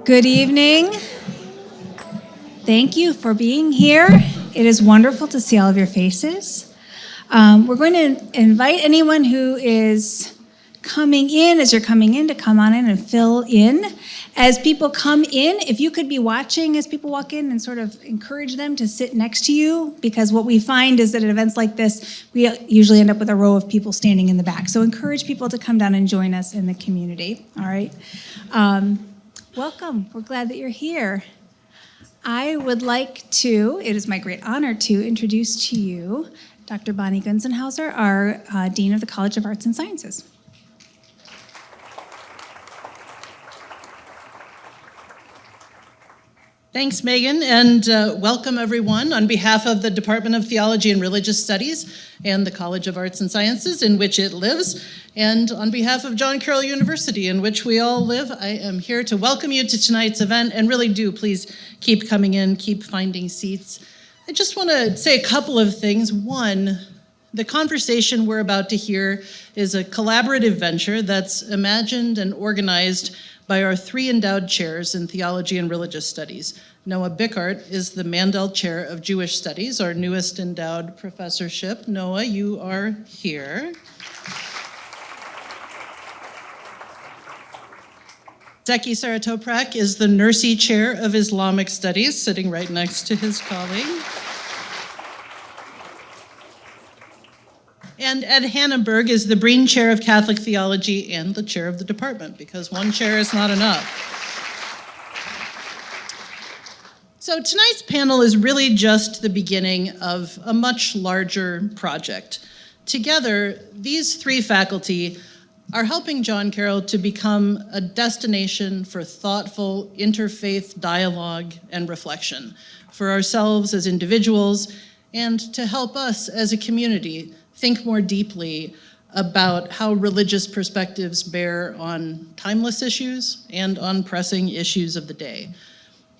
Good evening. Thank you for being here. It is wonderful to see all of your faces. We're going to invite anyone who is coming in, as you're coming in, to come on in and fill in. As people come in, if you could be watching as people walk in and sort of encourage them to sit next to you, because what we find is that at events like this, we usually end up with a row of people standing in the back. So encourage people to come down and join us in the community, all right? Welcome. We're glad that you're here. I would like to, it is my great honor to introduce to you Dr. Bonnie Gunzenhauser, our Dean of the College of Arts and Sciences. Thanks, Megan, and welcome everyone on behalf of the Department of Theology and Religious Studies and the College of Arts and Sciences in which it lives, and on behalf of John Carroll University in which we all live. I am here to welcome you to tonight's event, and really do please keep coming in, keep finding seats. I just want to say a couple of things. One, the conversation we're about to hear is a collaborative venture that's imagined and organized by our three endowed chairs in Theology and Religious Studies. Noah Bickart is the Mandel Chair of Jewish Studies, our newest endowed professorship. Noah, you are here. Zeki Saratoprak is the Nursey Chair of Islamic Studies, sitting right next to his colleague. And Ed Hannenberg is the Breen Chair of Catholic Theology and the chair of the department, because one chair is not enough. So tonight's panel is really just the beginning of a much larger project. Together, these three faculty are helping John Carroll to become a destination for thoughtful interfaith dialogue and reflection for ourselves as individuals, and to help us as a community think more deeply about how religious perspectives bear on timeless issues and on pressing issues of the day.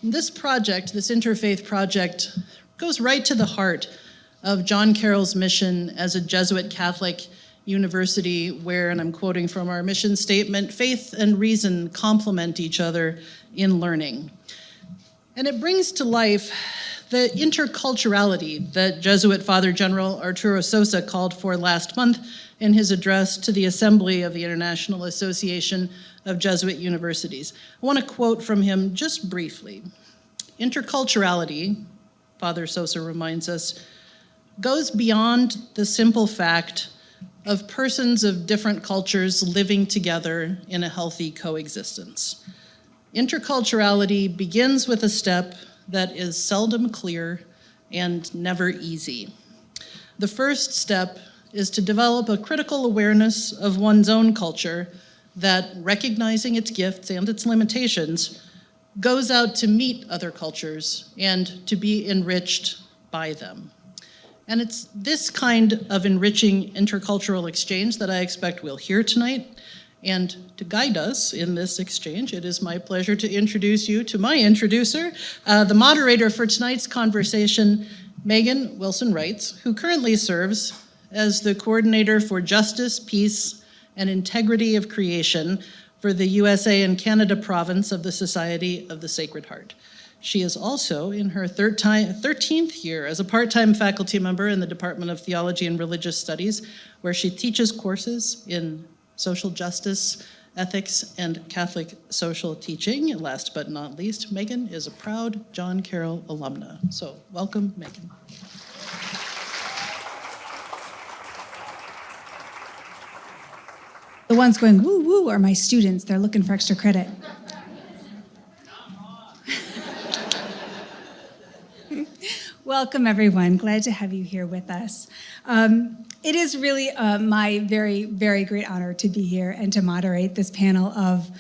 This project, this interfaith project, goes right to the heart of John Carroll's mission as a Jesuit Catholic university where, and I'm quoting from our mission statement, faith and reason complement each other in learning. And it brings to life the interculturality that Jesuit Father General Arturo Sosa called for last month in his address to the Assembly of the International Association of Jesuit Universities. I want to quote from him just briefly. Interculturality, Father Sosa reminds us, goes beyond the simple fact of persons of different cultures living together in a healthy coexistence. Interculturality begins with a step that is seldom clear and never easy. The first step is to develop a critical awareness of one's own culture that, recognizing its gifts and its limitations, goes out to meet other cultures and to be enriched by them. And it's this kind of enriching intercultural exchange that I expect we'll hear tonight. And to guide us in this exchange, it is my pleasure to introduce you to my introducer, the moderator for tonight's conversation, Megan Wilson-Wrights, who currently serves as the coordinator for Justice, Peace, and Integrity of Creation for the USA and Canada province of the Society of the Sacred Heart. She is also in her 13th year as a part-time faculty member in the Department of Theology and Religious Studies, where she teaches courses in social justice, ethics, and Catholic social teaching. And last but not least, Megan is a proud John Carroll alumna. So welcome, Megan. The ones going woo woo are my students. They're looking for extra credit. Welcome, everyone. Glad to have you here with us. It is really my very, very great honor to be here and to moderate this panel of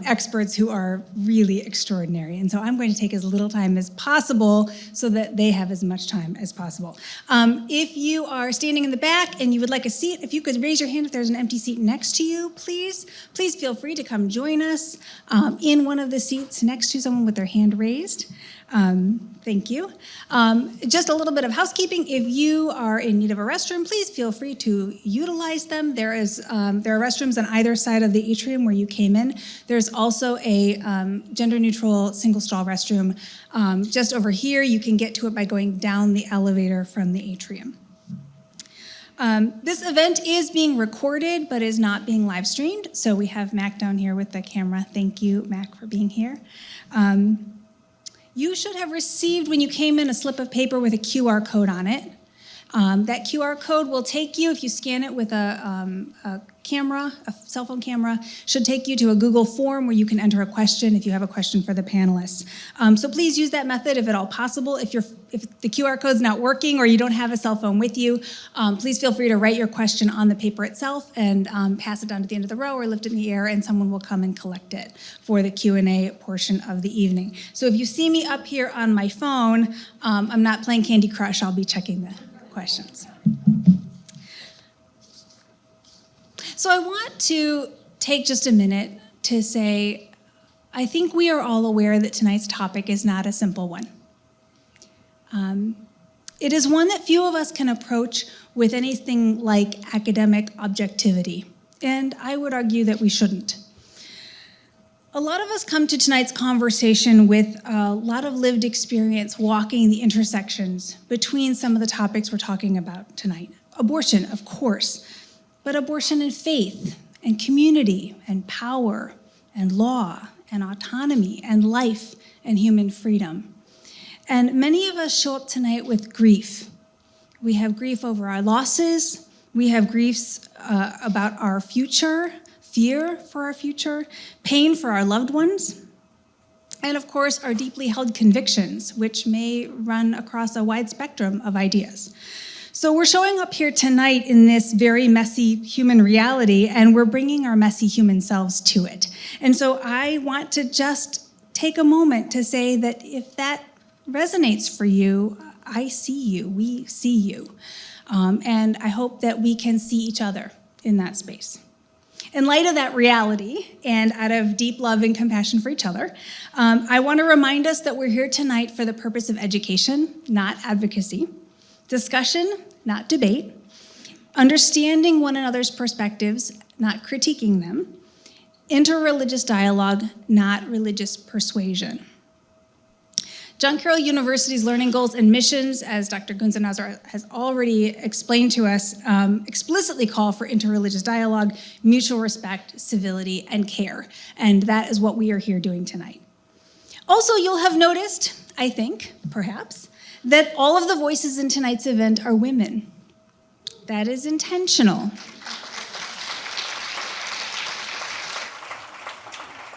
experts who are really extraordinary. And so I'm going to take as little time as possible so that they have as much time as possible. If you are standing in the back and you would like a seat, if you could raise your hand if there's an empty seat next to you, please feel free to come join us in one of the seats next to someone with their hand raised. Thank you. Just a little bit of housekeeping. If you are in need of a restroom, please feel free to utilize them. There are restrooms on either side of the atrium where you came in. There's also a gender-neutral single-stall restroom just over here. You can get to it by going down the elevator from the atrium. This event is being recorded, but is not being live streamed. So we have Mac down here with the camera. Thank you, Mac, for being here. You should have received, when you came in, a slip of paper with a QR code on it. That QR code will take you, if you scan it with a camera, a cell phone camera, should take you to a Google form where you can enter a question if you have a question for the panelists. So please use that method if at all possible. If the QR code's not working or you don't have a cell phone with you, please feel free to write your question on the paper itself and pass it down to the end of the row or lift it in the air, and someone will come and collect it for the Q&A portion of the evening. So if you see me up here on my phone, I'm not playing Candy Crush. I'll be checking the questions. So I want to take just a minute to say, I think we are all aware that tonight's topic is not a simple one. It is one that few of us can approach with anything like academic objectivity, and I would argue that we shouldn't. A lot of us come to tonight's conversation with a lot of lived experience walking the intersections between some of the topics we're talking about tonight. Abortion, of course, but abortion and faith and community and power and law and autonomy and life and human freedom. And many of us show up tonight with grief. We have grief over our losses. We have griefs about our future, fear for our future, pain for our loved ones, and of course, our deeply held convictions, which may run across a wide spectrum of ideas. So we're showing up here tonight in this very messy human reality, and we're bringing our messy human selves to it. And so I want to just take a moment to say that if that resonates for you, I see you, we see you. And I hope that we can see each other in that space. In light of that reality, and out of deep love and compassion for each other, I want to remind us that we're here tonight for the purpose of education, not advocacy, discussion, not debate, understanding one another's perspectives, not critiquing them, interreligious dialogue, not religious persuasion. John Carroll University's learning goals and missions, as Dr. Gunzenhauser has already explained to us, explicitly call for interreligious dialogue, mutual respect, civility, and care. And that is what we are here doing tonight. Also, you'll have noticed, I think, perhaps, that all of the voices in tonight's event are women. That is intentional.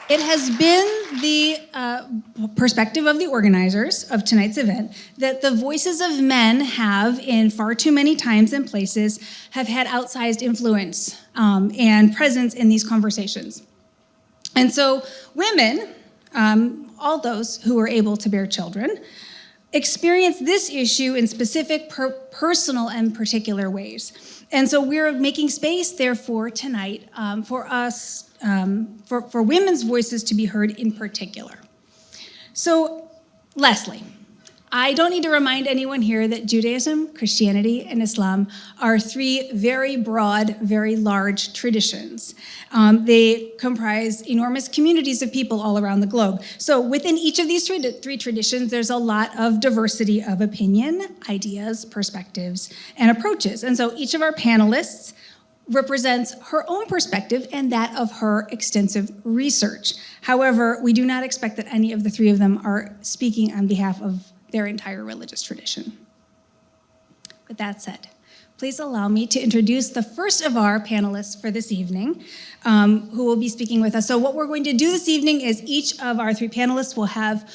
It has been the perspective of the organizers of tonight's event that the voices of men have, in far too many times and places, have had outsized influence and presence in these conversations. And so women, all those who are able to bear children, experience this issue in specific personal and particular ways. And so we're making space, therefore, tonight for us, for women's voices to be heard in particular. So, Leslie, I don't need to remind anyone here that Judaism, Christianity, and Islam are three very broad, very large traditions. They comprise enormous communities of people all around the globe. So within each of these three traditions, there's a lot of diversity of opinion, ideas, perspectives, and approaches. And so each of our panelists represents her own perspective and that of her extensive research. However, we do not expect that any of the three of them are speaking on behalf of their entire religious tradition. With that said, please allow me to introduce the first of our panelists for this evening, who will be speaking with us. So what we're going to do this evening is each of our three panelists will have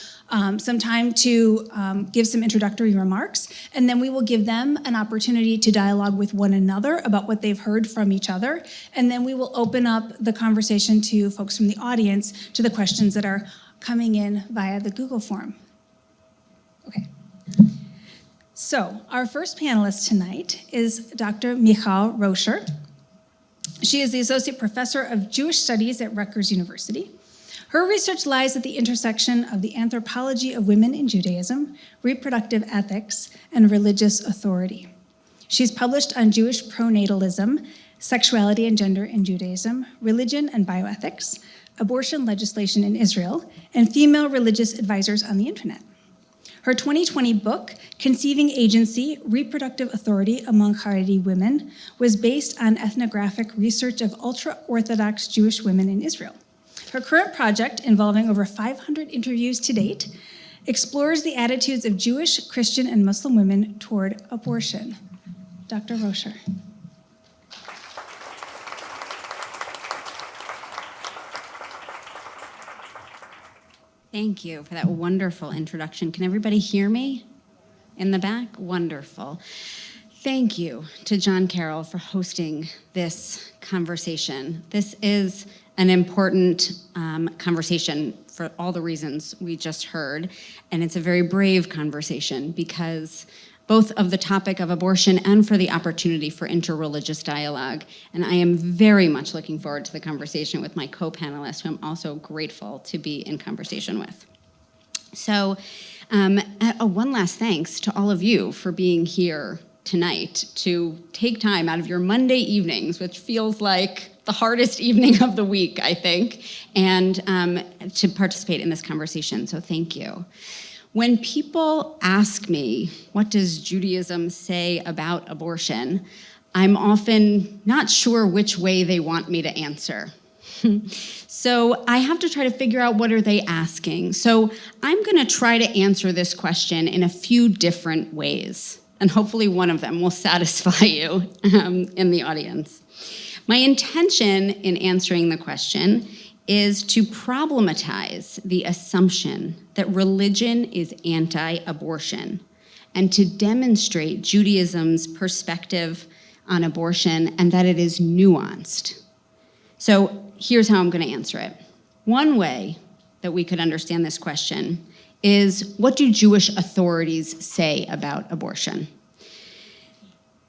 some time to give some introductory remarks, and then we will give them an opportunity to dialogue with one another about what they've heard from each other, and then we will open up the conversation to folks from the audience to the questions that are coming in via the Google form. Okay. So our first panelist tonight is Dr. Michal Roscher. She is the Associate Professor of Jewish Studies at Rutgers University. Her research lies at the intersection of the anthropology of women in Judaism, reproductive ethics, and religious authority. She's published on Jewish pronatalism, sexuality and gender in Judaism, religion and bioethics, abortion legislation in Israel, and female religious advisors on the internet. Her 2020 book, Conceiving Agency, Reproductive Authority Among Haredi Women, was based on ethnographic research of ultra-Orthodox Jewish women in Israel. Her current project, involving over 500 interviews to date, explores the attitudes of Jewish, Christian, and Muslim women toward abortion. Dr. Rosher. Thank you for that wonderful introduction. Can everybody hear me in the back? Wonderful. Thank you to John Carroll for hosting this conversation. This is an important conversation for all the reasons we just heard, and it's a very brave conversation because both of the topic of abortion and for the opportunity for interreligious dialogue. And I am very much looking forward to the conversation with my co-panelists, who I'm also grateful to be in conversation with. So one last thanks to all of you for being here tonight to take time out of your Monday evenings, which feels like the hardest evening of the week, I think, and to participate in this conversation. So thank you. When people ask me, what does Judaism say about abortion, I'm often not sure which way they want me to answer. So I have to try to figure out what are they asking. So I'm going to try to answer this question in a few different ways, and hopefully one of them will satisfy you in the audience. My intention in answering the question is to problematize the assumption that religion is anti-abortion and to demonstrate Judaism's perspective on abortion and that it is nuanced. So here's how I'm going to answer it. One way that we could understand this question is, what do Jewish authorities say about abortion?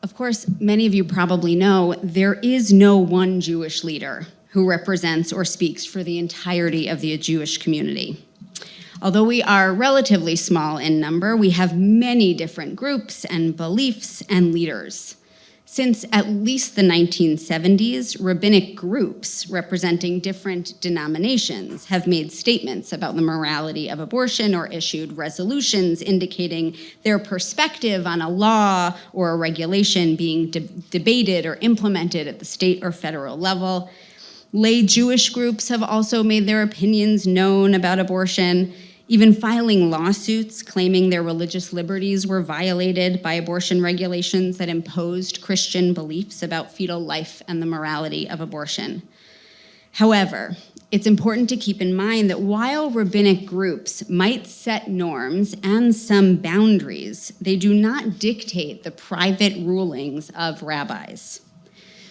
Of course, many of you probably know there is no one Jewish leader who represents or speaks for the entirety of the Jewish community. Although we are relatively small in number, we have many different groups and beliefs and leaders. Since at least the 1970s, rabbinic groups representing different denominations have made statements about the morality of abortion or issued resolutions indicating their perspective on a law or a regulation being debated or implemented at the state or federal level. Lay Jewish groups have also made their opinions known about abortion, even filing lawsuits claiming their religious liberties were violated by abortion regulations that imposed Christian beliefs about fetal life and the morality of abortion. However, it's important to keep in mind that while rabbinic groups might set norms and some boundaries, they do not dictate the private rulings of rabbis.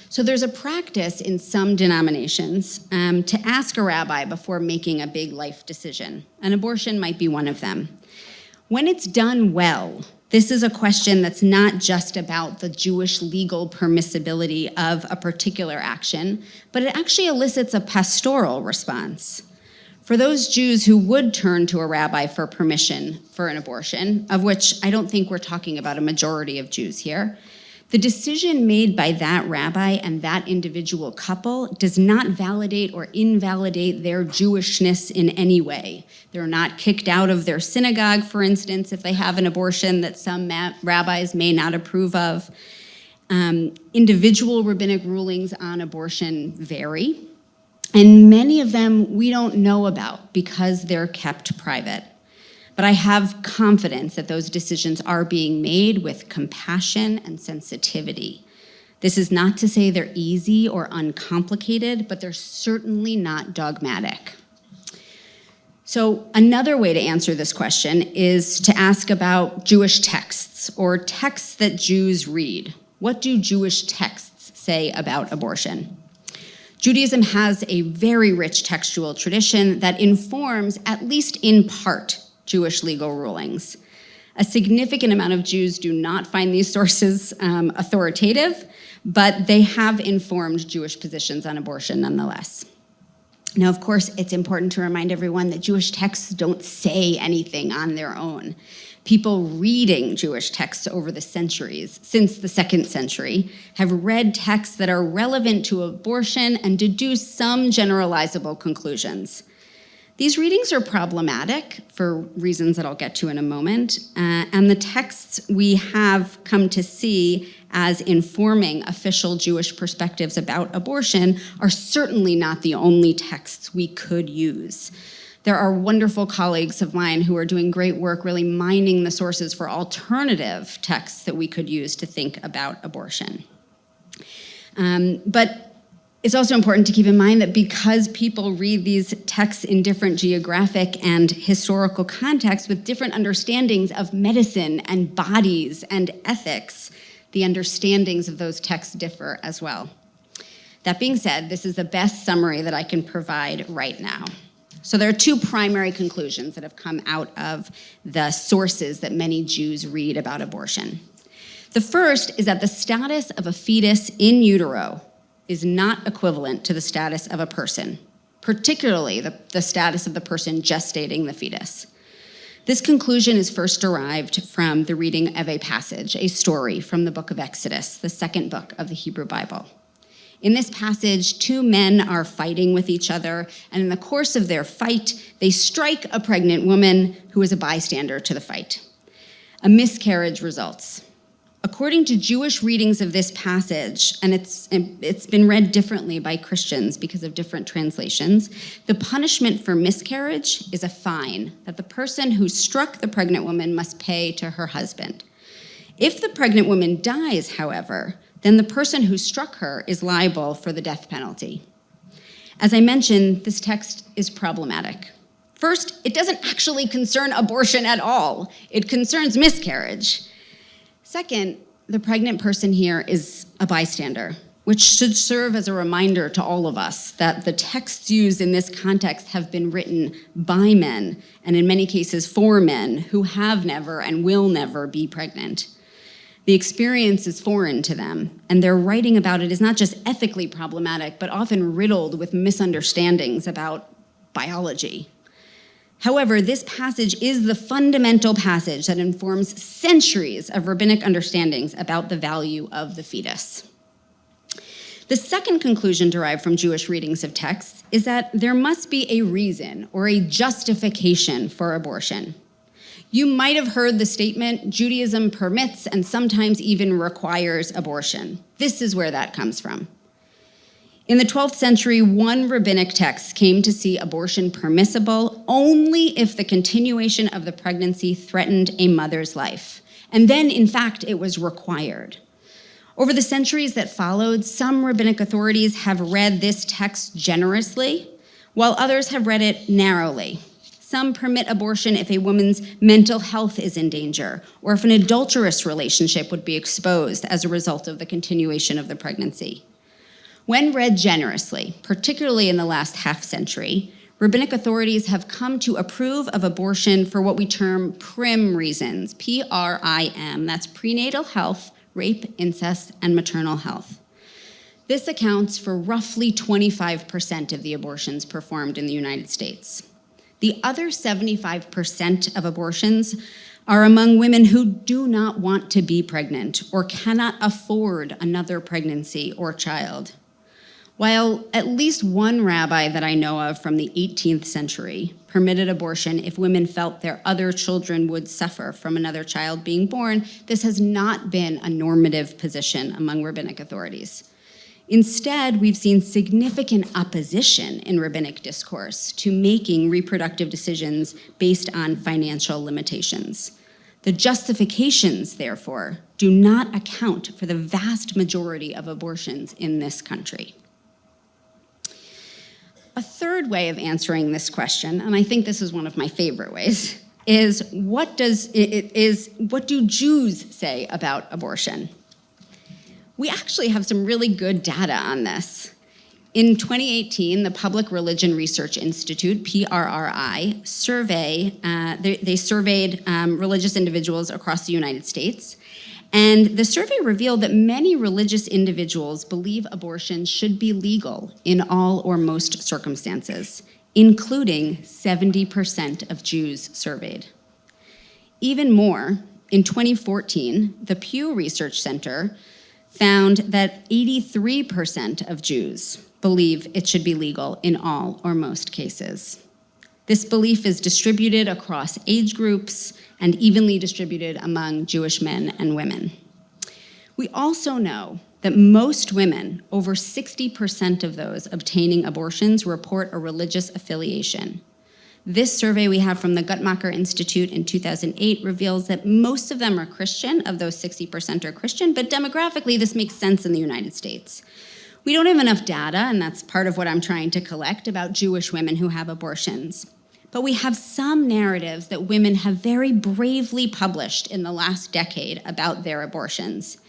So there's a practice in some denominations to ask a rabbi before making a big life decision, and abortion might be one of them. When it's done well, this is a question that's not just about the Jewish legal permissibility of a particular action, but it actually elicits a pastoral response. For those Jews who would turn to a rabbi for permission for an abortion, of which I don't think we're talking about a majority of Jews here, the decision made by that rabbi and that individual couple does not validate or invalidate their Jewishness in any way. They're not kicked out of their synagogue, for instance, if they have an abortion that some rabbis may not approve of. Individual rabbinic rulings on abortion vary, and many of them we don't know about because they're kept private. But I have confidence that those decisions are being made with compassion and sensitivity. This is not to say they're easy or uncomplicated, but they're certainly not dogmatic. So another way to answer this question is to ask about Jewish texts or texts that Jews read. What do Jewish texts say about abortion? Judaism has a very rich textual tradition that informs, at least in part, Jewish legal rulings. A significant amount of Jews do not find these sources authoritative, but they have informed Jewish positions on abortion nonetheless. Now, of course, it's important to remind everyone that Jewish texts don't say anything on their own. People reading Jewish texts over the centuries, since the 2nd century, have read texts that are relevant to abortion and deduce some generalizable conclusions. These readings are problematic for reasons that I'll get to in a moment, and the texts we have come to see as informing official Jewish perspectives about abortion are certainly not the only texts we could use. There are wonderful colleagues of mine who are doing great work really mining the sources for alternative texts that we could use to think about abortion. But it's also important to keep in mind that because people read these texts in different geographic and historical contexts with different understandings of medicine and bodies and ethics, the understandings of those texts differ as well. That being said, this is the best summary that I can provide right now. So there are 2 primary conclusions that have come out of the sources that many Jews read about abortion. The first is that the status of a fetus in utero is not equivalent to the status of a person, particularly the status of the person gestating the fetus. This conclusion is first derived from the reading of a passage, a story from the book of Exodus, the 2nd book of the Hebrew Bible. In this passage, 2 men are fighting with each other, and in the course of their fight, they strike a pregnant woman who is a bystander to the fight. A miscarriage results. According to Jewish readings of this passage, and it's been read differently by Christians because of different translations, the punishment for miscarriage is a fine that the person who struck the pregnant woman must pay to her husband. If the pregnant woman dies, however, then the person who struck her is liable for the death penalty. As I mentioned, this text is problematic. First, it doesn't actually concern abortion at all. It concerns miscarriage. Second, the pregnant person here is a bystander, which should serve as a reminder to all of us that the texts used in this context have been written by men, and in many cases for men, who have never and will never be pregnant. The experience is foreign to them, and their writing about it is not just ethically problematic, but often riddled with misunderstandings about biology. However, this passage is the fundamental passage that informs centuries of rabbinic understandings about the value of the fetus. The second conclusion derived from Jewish readings of texts is that there must be a reason or a justification for abortion. You might have heard the statement, Judaism permits and sometimes even requires abortion. This is where that comes from. In the 12th century, 1 rabbinic text came to see abortion permissible only if the continuation of the pregnancy threatened a mother's life. And then, in fact, it was required. Over the centuries that followed, some rabbinic authorities have read this text generously, while others have read it narrowly. Some permit abortion if a woman's mental health is in danger, or if an adulterous relationship would be exposed as a result of the continuation of the pregnancy. When read generously, particularly in the last half century, rabbinic authorities have come to approve of abortion for what we term prim reasons, P-R-I-M, that's prenatal health, rape, incest, and maternal health. This accounts for roughly 25% of the abortions performed in the United States. The other 75% of abortions are among women who do not want to be pregnant or cannot afford another pregnancy or child. While at least one rabbi that I know of from the 18th century permitted abortion if women felt their other children would suffer from another child being born, this has not been a normative position among rabbinic authorities. Instead, we've seen significant opposition in rabbinic discourse to making reproductive decisions based on financial limitations. The justifications, therefore, do not account for the vast majority of abortions in this country. A third way of answering this question, and I think this is one of my favorite ways, is what do Jews say about abortion? We actually have some really good data on this. In 2018, the Public Religion Research Institute, PRRI, surveyed religious individuals across the United States, And the survey revealed that many religious individuals believe abortion should be legal in all or most circumstances, including 70% of Jews surveyed. Even more, in 2014, the Pew Research Center found that 83% of Jews believe it should be legal in all or most cases. This belief is distributed across age groups and evenly distributed among Jewish men and women. We also know that most women, over 60% of those obtaining abortions, report a religious affiliation. This survey we have from the Guttmacher Institute in 2008 reveals that most of them are Christian, of those 60% are Christian, but demographically this makes sense in the United States. We don't have enough data, and that's part of what I'm trying to collect about Jewish women who have abortions. But we have some narratives that women have very bravely published in the last decade about their abortions.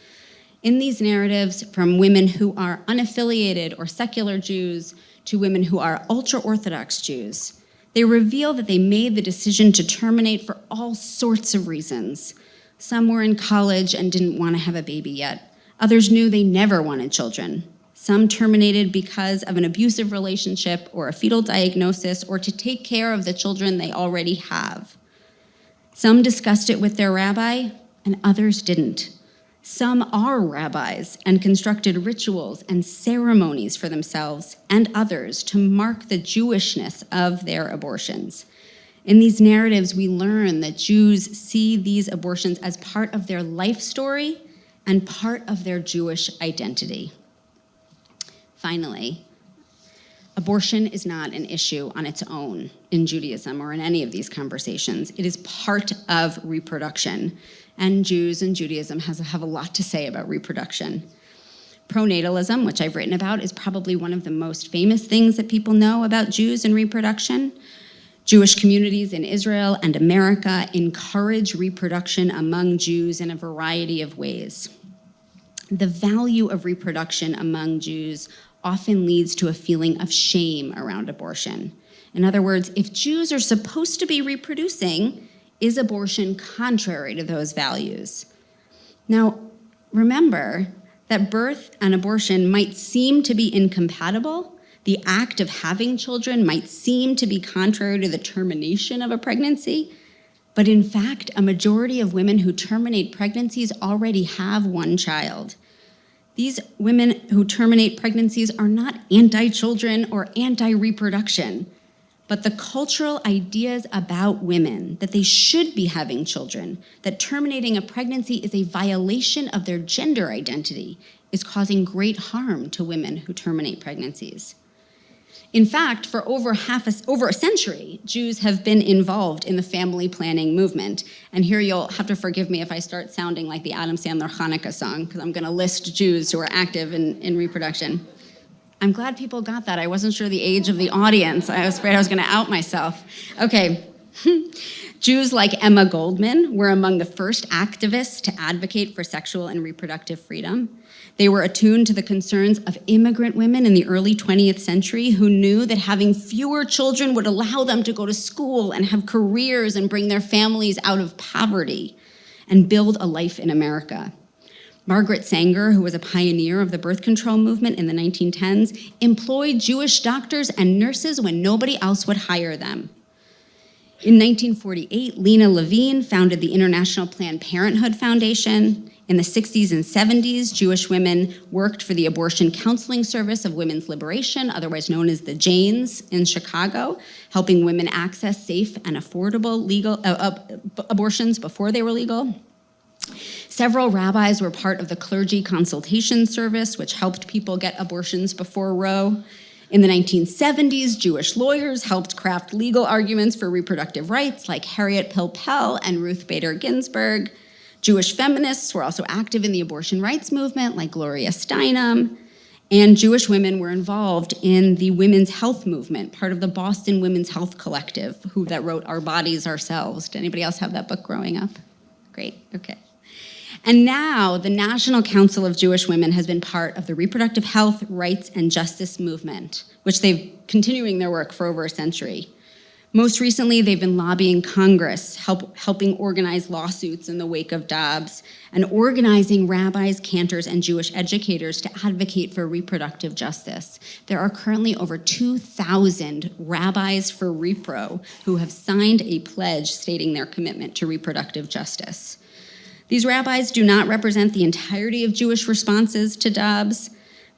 In these narratives, from women who are unaffiliated or secular Jews to women who are ultra-Orthodox Jews, they reveal that they made the decision to terminate for all sorts of reasons. Some were in college and didn't want to have a baby yet. Others knew they never wanted children. Some terminated because of an abusive relationship or a fetal diagnosis or to take care of the children they already have. Some discussed it with their rabbi, and others didn't. Some are rabbis and constructed rituals and ceremonies for themselves and others to mark the Jewishness of their abortions. In these narratives, we learn that Jews see these abortions as part of their life story and part of their Jewish identity. Finally, abortion is not an issue on its own in Judaism or in any of these conversations. It is part of reproduction, and Jews and Judaism have a lot to say about reproduction. Pronatalism, which I've written about, is probably one of the most famous things that people know about Jews and reproduction. Jewish communities in Israel and America encourage reproduction among Jews in a variety of ways. The value of reproduction among Jews often leads to a feeling of shame around abortion. In other words, if Jews are supposed to be reproducing, is abortion contrary to those values? Now, remember that birth and abortion might seem to be incompatible. The act of having children might seem to be contrary to the termination of a pregnancy, but in fact, a majority of women who terminate pregnancies already have one child. These women who terminate pregnancies are not anti-children or anti-reproduction, but the cultural ideas about women, that they should be having children, that terminating a pregnancy is a violation of their gender identity, is causing great harm to women who terminate pregnancies. In fact, for over a century, Jews have been involved in the family planning movement. And here you'll have to forgive me if I start sounding like the Adam Sandler Hanukkah song, because I'm going to list Jews who are active in reproduction. I'm glad people got that. I wasn't sure the age of the audience. I was afraid I was going to out myself. Okay. Jews like Emma Goldman were among the first activists to advocate for sexual and reproductive freedom. They were attuned to the concerns of immigrant women in the early 20th century who knew that having fewer children would allow them to go to school and have careers and bring their families out of poverty and build a life in America. Margaret Sanger, who was a pioneer of the birth control movement in the 1910s, employed Jewish doctors and nurses when nobody else would hire them. In 1948, Lena Levine founded the International Planned Parenthood Foundation. In the 60s and 70s, Jewish women worked for the Abortion Counseling Service of Women's Liberation, otherwise known as the Janes, in Chicago, helping women access safe and affordable legal abortions before they were legal. Several rabbis were part of the Clergy Consultation Service, which helped people get abortions before Roe. In the 1970s, Jewish lawyers helped craft legal arguments for reproductive rights, like Harriet Pilpel and Ruth Bader Ginsburg. Jewish feminists were also active in the abortion rights movement, like Gloria Steinem. And Jewish women were involved in the women's health movement, part of the Boston Women's Health Collective, that wrote Our Bodies, Ourselves. Did anybody else have that book growing up? Great, okay. And now the National Council of Jewish Women has been part of the reproductive health, rights, and justice movement, which they've continuing their work for over a century. Most recently, they've been lobbying Congress, helping organize lawsuits in the wake of Dobbs, and organizing rabbis, cantors, and Jewish educators to advocate for reproductive justice. There are currently over 2,000 rabbis for repro who have signed a pledge stating their commitment to reproductive justice. These rabbis do not represent the entirety of Jewish responses to Dobbs,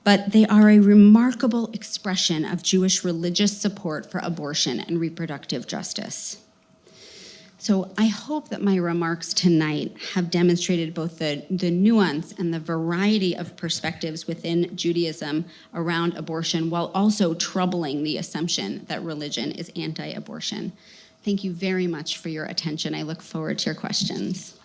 but they are a remarkable expression of Jewish religious support for abortion and reproductive justice. So I hope that my remarks tonight have demonstrated both the nuance and the variety of perspectives within Judaism around abortion, while also troubling the assumption that religion is anti-abortion. Thank you very much for your attention. I look forward to your questions.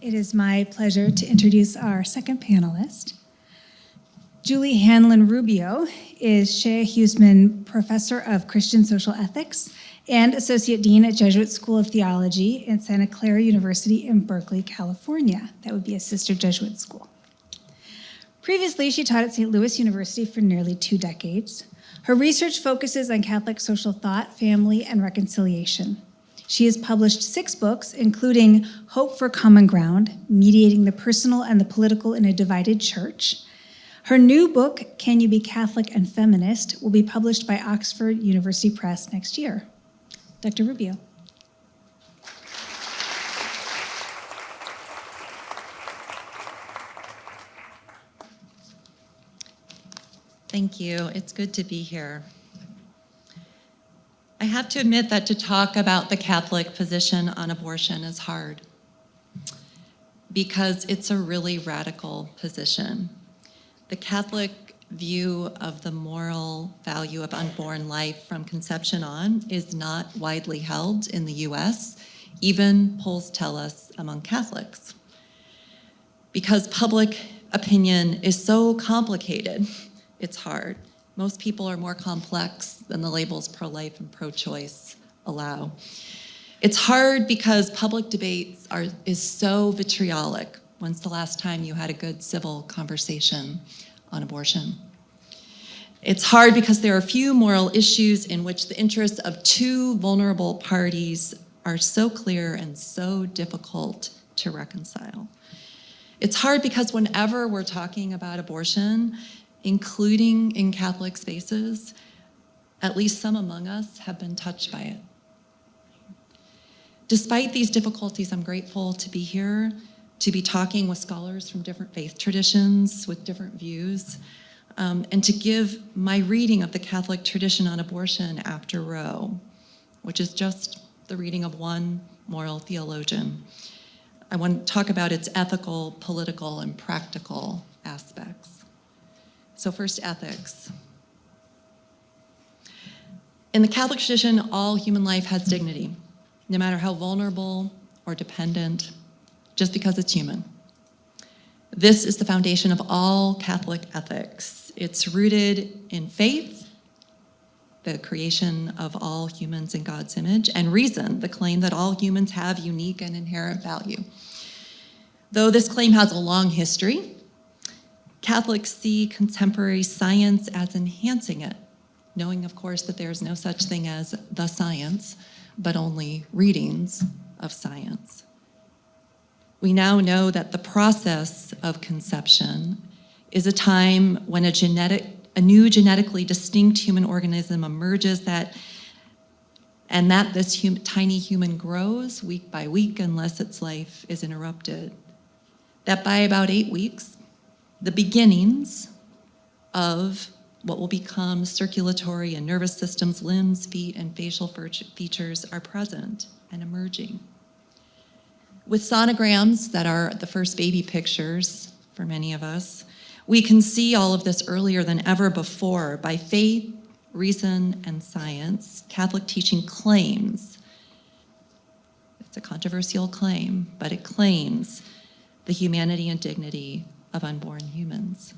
It is my pleasure to introduce our second panelist. Julie Hanlon-Rubio is Shea Huseman Professor of Christian Social Ethics and Associate Dean at Jesuit School of Theology in Santa Clara University in Berkeley, California. That would be a sister Jesuit school. Previously, she taught at St. Louis University for nearly 2 decades. Her research focuses on Catholic social thought, family, and reconciliation. She has published 6 books, including Hope for Common Ground, Mediating the Personal and the Political in a Divided Church. Her new book, Can You Be Catholic and Feminist, will be published by Oxford University Press next year. Dr. Rubio. Thank you. It's good to be here. I have to admit that to talk about the Catholic position on abortion is hard because it's a really radical position. The Catholic view of the moral value of unborn life from conception on is not widely held in the US. Even polls tell us among Catholics. Because public opinion is so complicated, it's hard. Most people are more complex than the labels pro-life and pro-choice allow. It's hard because public debates is so vitriolic. When's the last time you had a good civil conversation on abortion? It's hard because there are few moral issues in which the interests of 2 vulnerable parties are so clear and so difficult to reconcile. It's hard because whenever we're talking about abortion, including in Catholic spaces, at least some among us have been touched by it. Despite these difficulties, I'm grateful to be here, to be talking with scholars from different faith traditions with different views, and to give my reading of the Catholic tradition on abortion after Roe, which is just the reading of one moral theologian. I want to talk about its ethical, political, and practical aspects. So first, ethics. In the Catholic tradition, all human life has dignity, no matter how vulnerable or dependent, just because it's human. This is the foundation of all Catholic ethics. It's rooted in faith, the creation of all humans in God's image, and reason, the claim that all humans have unique and inherent value. Though this claim has a long history, Catholics see contemporary science as enhancing it, knowing, of course, that there's no such thing as the science, but only readings of science. We now know that the process of conception is a time when a new genetically distinct human organism emerges and that this tiny human grows week by week unless its life is interrupted. That by about 8 weeks, the beginnings of what will become circulatory and nervous systems, limbs, feet, and facial features are present and emerging. With sonograms that are the first baby pictures for many of us, we can see all of this earlier than ever before. By faith, reason, and science, Catholic teaching claims, it's a controversial claim, but it claims the humanity and dignity of unborn humans.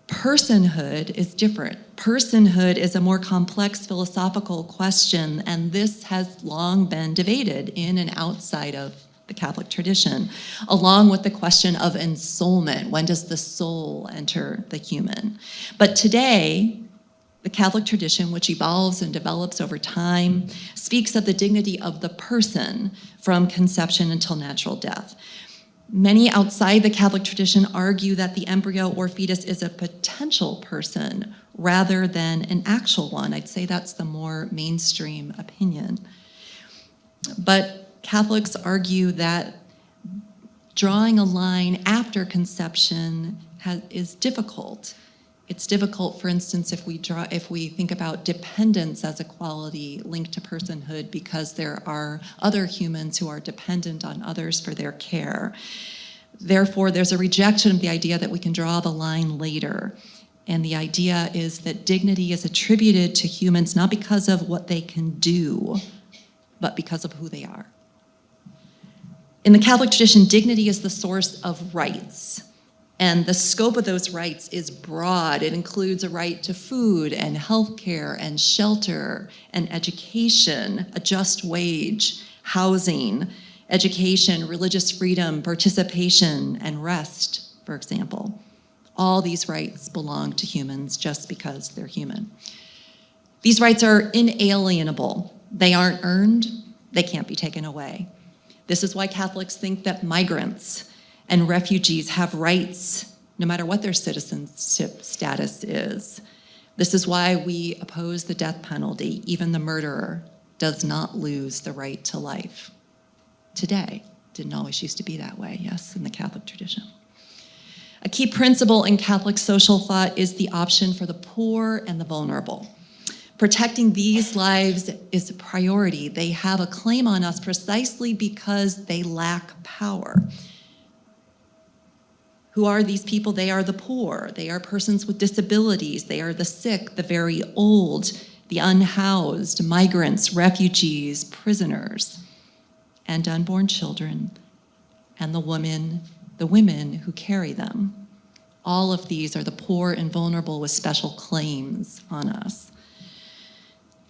Personhood is different. Personhood is a more complex philosophical question, and this has long been debated in and outside of the Catholic tradition, along with the question of ensoulment. When does the soul enter the human? But today, the Catholic tradition, which evolves and develops over time, speaks of the dignity of the person from conception until natural death. Many outside the Catholic tradition argue that the embryo or fetus is a potential person rather than an actual one. I'd say that's the more mainstream opinion. But Catholics argue that drawing a line after conception is difficult. It's difficult, for instance, if we think about dependence as a quality linked to personhood, because there are other humans who are dependent on others for their care. Therefore, there's a rejection of the idea that we can draw the line later. And the idea is that dignity is attributed to humans not because of what they can do, but because of who they are. In the Catholic tradition, dignity is the source of rights. And the scope of those rights is broad. It includes a right to food and health care and shelter and education, a just wage, housing, education, religious freedom, participation, and rest, for example. All these rights belong to humans just because they're human. These rights are inalienable. They aren't earned. They can't be taken away. This is why Catholics think that migrants and refugees have rights no matter what their citizenship status is. This is why we oppose the death penalty. Even the murderer does not lose the right to life. Today, didn't always used to be that way, yes, in the Catholic tradition. A key principle in Catholic social thought is the option for the poor and the vulnerable. Protecting these lives is a priority. They have a claim on us precisely because they lack power. Who are these people? They are the poor. They are persons with disabilities. They are the sick, the very old, the unhoused, migrants, refugees, prisoners, and unborn children, and the women who carry them. All of these are the poor and vulnerable with special claims on us.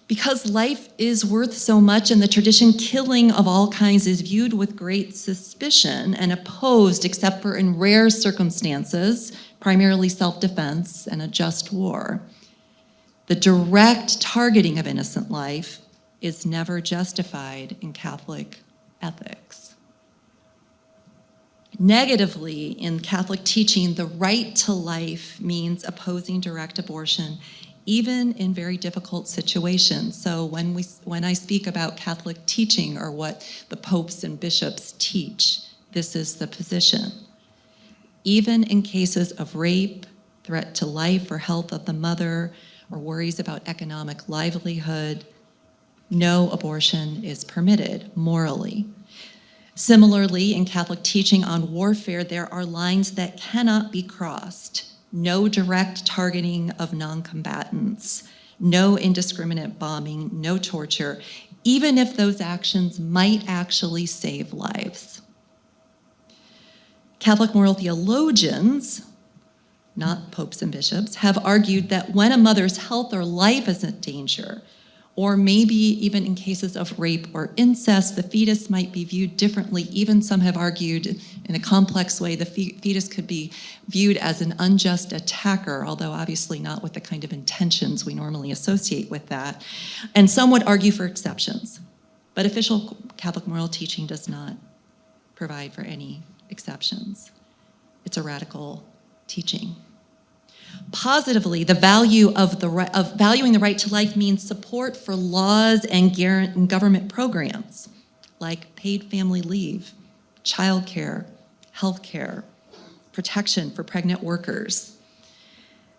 Because life is worth so much, and the tradition, killing of all kinds is viewed with great suspicion and opposed, except for in rare circumstances, primarily self-defense and a just war. The direct targeting of innocent life is never justified in Catholic ethics. Negatively, in Catholic teaching, the right to life means opposing direct abortion, even in very difficult situations. So when I speak about Catholic teaching or what the popes and bishops teach, this is the position. Even in cases of rape, threat to life or health of the mother, or worries about economic livelihood, no abortion is permitted morally. Similarly, in Catholic teaching on warfare, there are lines that cannot be crossed. No direct targeting of non-combatants, no indiscriminate bombing, no torture, even if those actions might actually save lives. Catholic moral theologians, not popes and bishops, have argued that when a mother's health or life is in danger, or maybe even in cases of rape or incest, the fetus might be viewed differently. Even some have argued in a complex way the fetus could be viewed as an unjust attacker, although obviously not with the kind of intentions we normally associate with that. And some would argue for exceptions. But official Catholic moral teaching does not provide for any exceptions. It's a radical teaching. Positively, the value of valuing the right to life means support for laws and government programs like paid family leave, childcare, health care, protection for pregnant workers,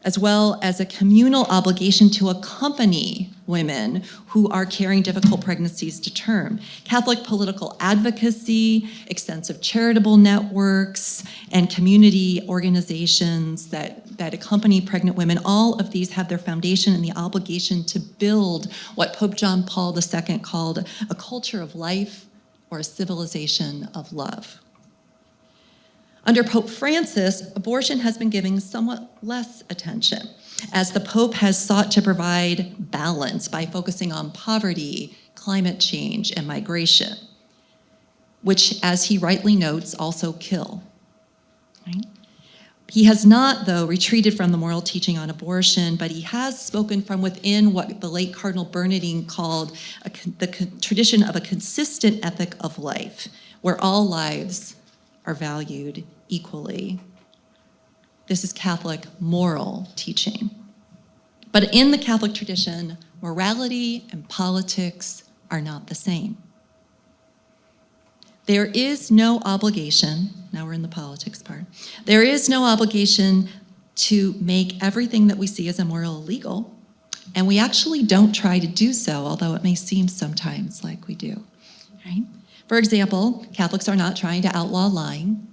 as well as a communal obligation to accompany women who are carrying difficult pregnancies to term. Catholic political advocacy, extensive charitable networks, and community organizations that accompany pregnant women, all of these have their foundation in the obligation to build what Pope John Paul II called a culture of life or a civilization of love. Under Pope Francis, abortion has been given somewhat less attention, as the Pope has sought to provide balance by focusing on poverty, climate change, and migration. which, as he rightly notes, also kill. Right? He has not, though, retreated from the moral teaching on abortion, but he has spoken from within what the late Cardinal Bernardine called the tradition of a consistent ethic of life, where all lives are valued equally. This is Catholic moral teaching. But in the Catholic tradition, morality and politics are not the same. There is no obligation, now we're in the politics part, there is no obligation to make everything that we see as immoral illegal, and we actually don't try to do so, although it may seem sometimes like we do. Right? For example, Catholics are not trying to outlaw lying,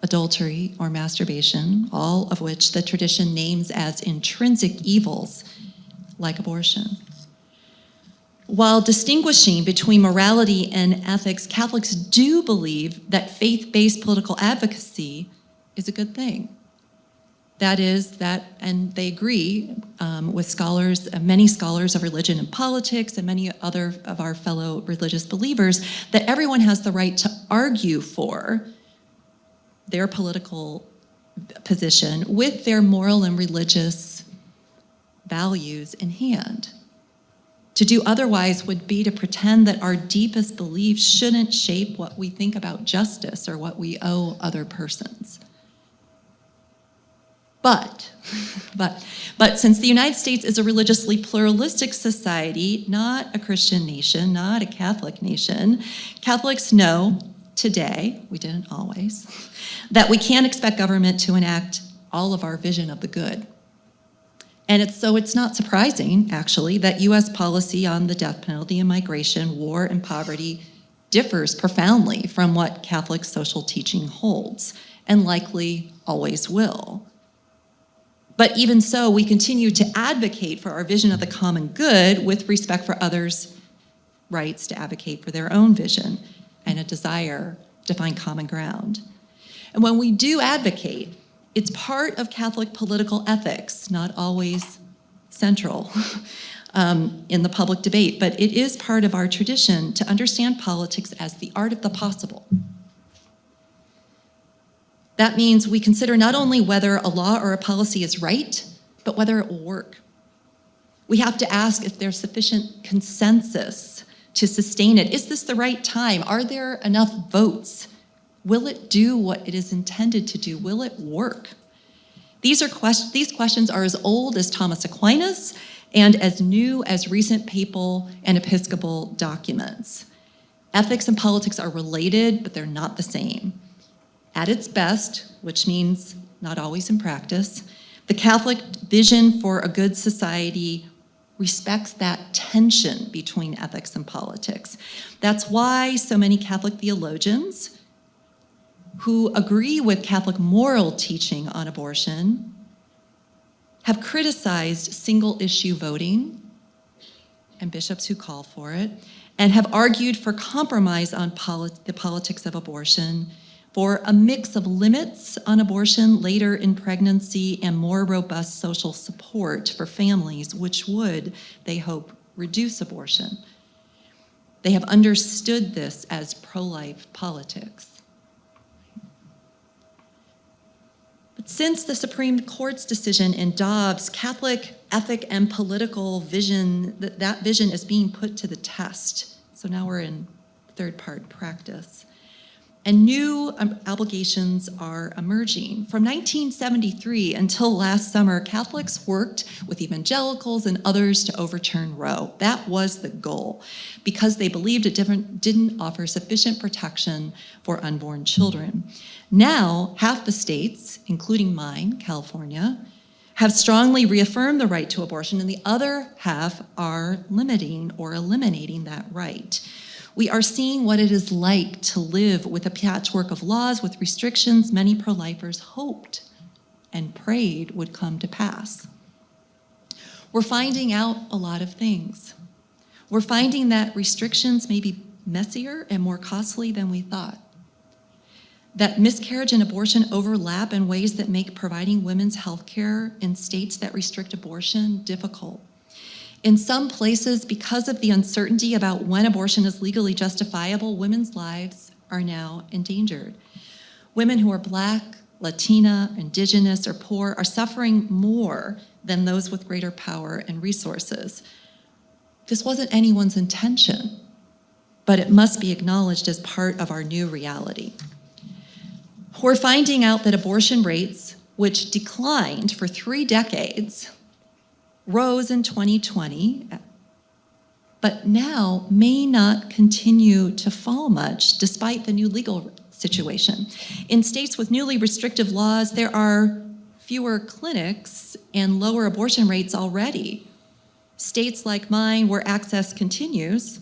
adultery, or masturbation, all of which the tradition names as intrinsic evils, like abortion. While distinguishing between morality and ethics, Catholics do believe that faith-based political advocacy is a good thing. That is that, and they agree with scholars, many scholars of religion and politics, and many other of our fellow religious believers, that everyone has the right to argue for their political position with their moral and religious values in hand. To do otherwise would be to pretend that our deepest beliefs shouldn't shape what we think about justice or what we owe other persons. But since the United States is a religiously pluralistic society, not a Christian nation, not a Catholic nation, Catholics know today, we didn't always, that we can't expect government to enact all of our vision of the good. And it's not surprising, actually, that U.S. policy on the death penalty and migration, war and poverty differs profoundly from what Catholic social teaching holds, and likely always will. But even so, we continue to advocate for our vision of the common good with respect for others' rights to advocate for their own vision and a desire to find common ground. And when we do advocate, it's part of Catholic political ethics, not always central in the public debate, but it is part of our tradition to understand politics as the art of the possible. That means we consider not only whether a law or a policy is right, but whether it will work. We have to ask if there's sufficient consensus to sustain it. Is this the right time? Are there enough votes? Will it do what it is intended to do? Will it work? These questions are as old as Thomas Aquinas and as new as recent papal and episcopal documents. Ethics and politics are related, but they're not the same. At its best, which means not always in practice, the Catholic vision for a good society respects that tension between ethics and politics. That's why so many Catholic theologians who agree with Catholic moral teaching on abortion have criticized single-issue voting and bishops who call for it, and have argued for compromise on the politics of abortion, for a mix of limits on abortion later in pregnancy and more robust social support for families, which would, they hope, reduce abortion. They have understood this as pro-life politics. But since the Supreme Court's decision in Dobbs, Catholic ethic and political vision, that vision is being put to the test. So now we're in third part, practice. And new obligations are emerging. From 1973 until last summer, Catholics worked with evangelicals and others to overturn Roe. That was the goal, because they believed it didn't offer sufficient protection for unborn children. Now, half the states, including mine, California, have strongly reaffirmed the right to abortion, and the other half are limiting or eliminating that right. We are seeing what it is like to live with a patchwork of laws with restrictions many pro-lifers hoped and prayed would come to pass. We're finding out a lot of things. We're finding that restrictions may be messier and more costly than we thought. That miscarriage and abortion overlap in ways that make providing women's health care in states that restrict abortion difficult. In some places, because of the uncertainty about when abortion is legally justifiable, women's lives are now endangered. Women who are Black, Latina, Indigenous, or poor are suffering more than those with greater power and resources. This wasn't anyone's intention, but it must be acknowledged as part of our new reality. We're finding out that abortion rates, which declined for 3 decades, rose in 2020, but now may not continue to fall much despite the new legal situation. In states with newly restrictive laws, there are fewer clinics and lower abortion rates already. States like mine, where access continues,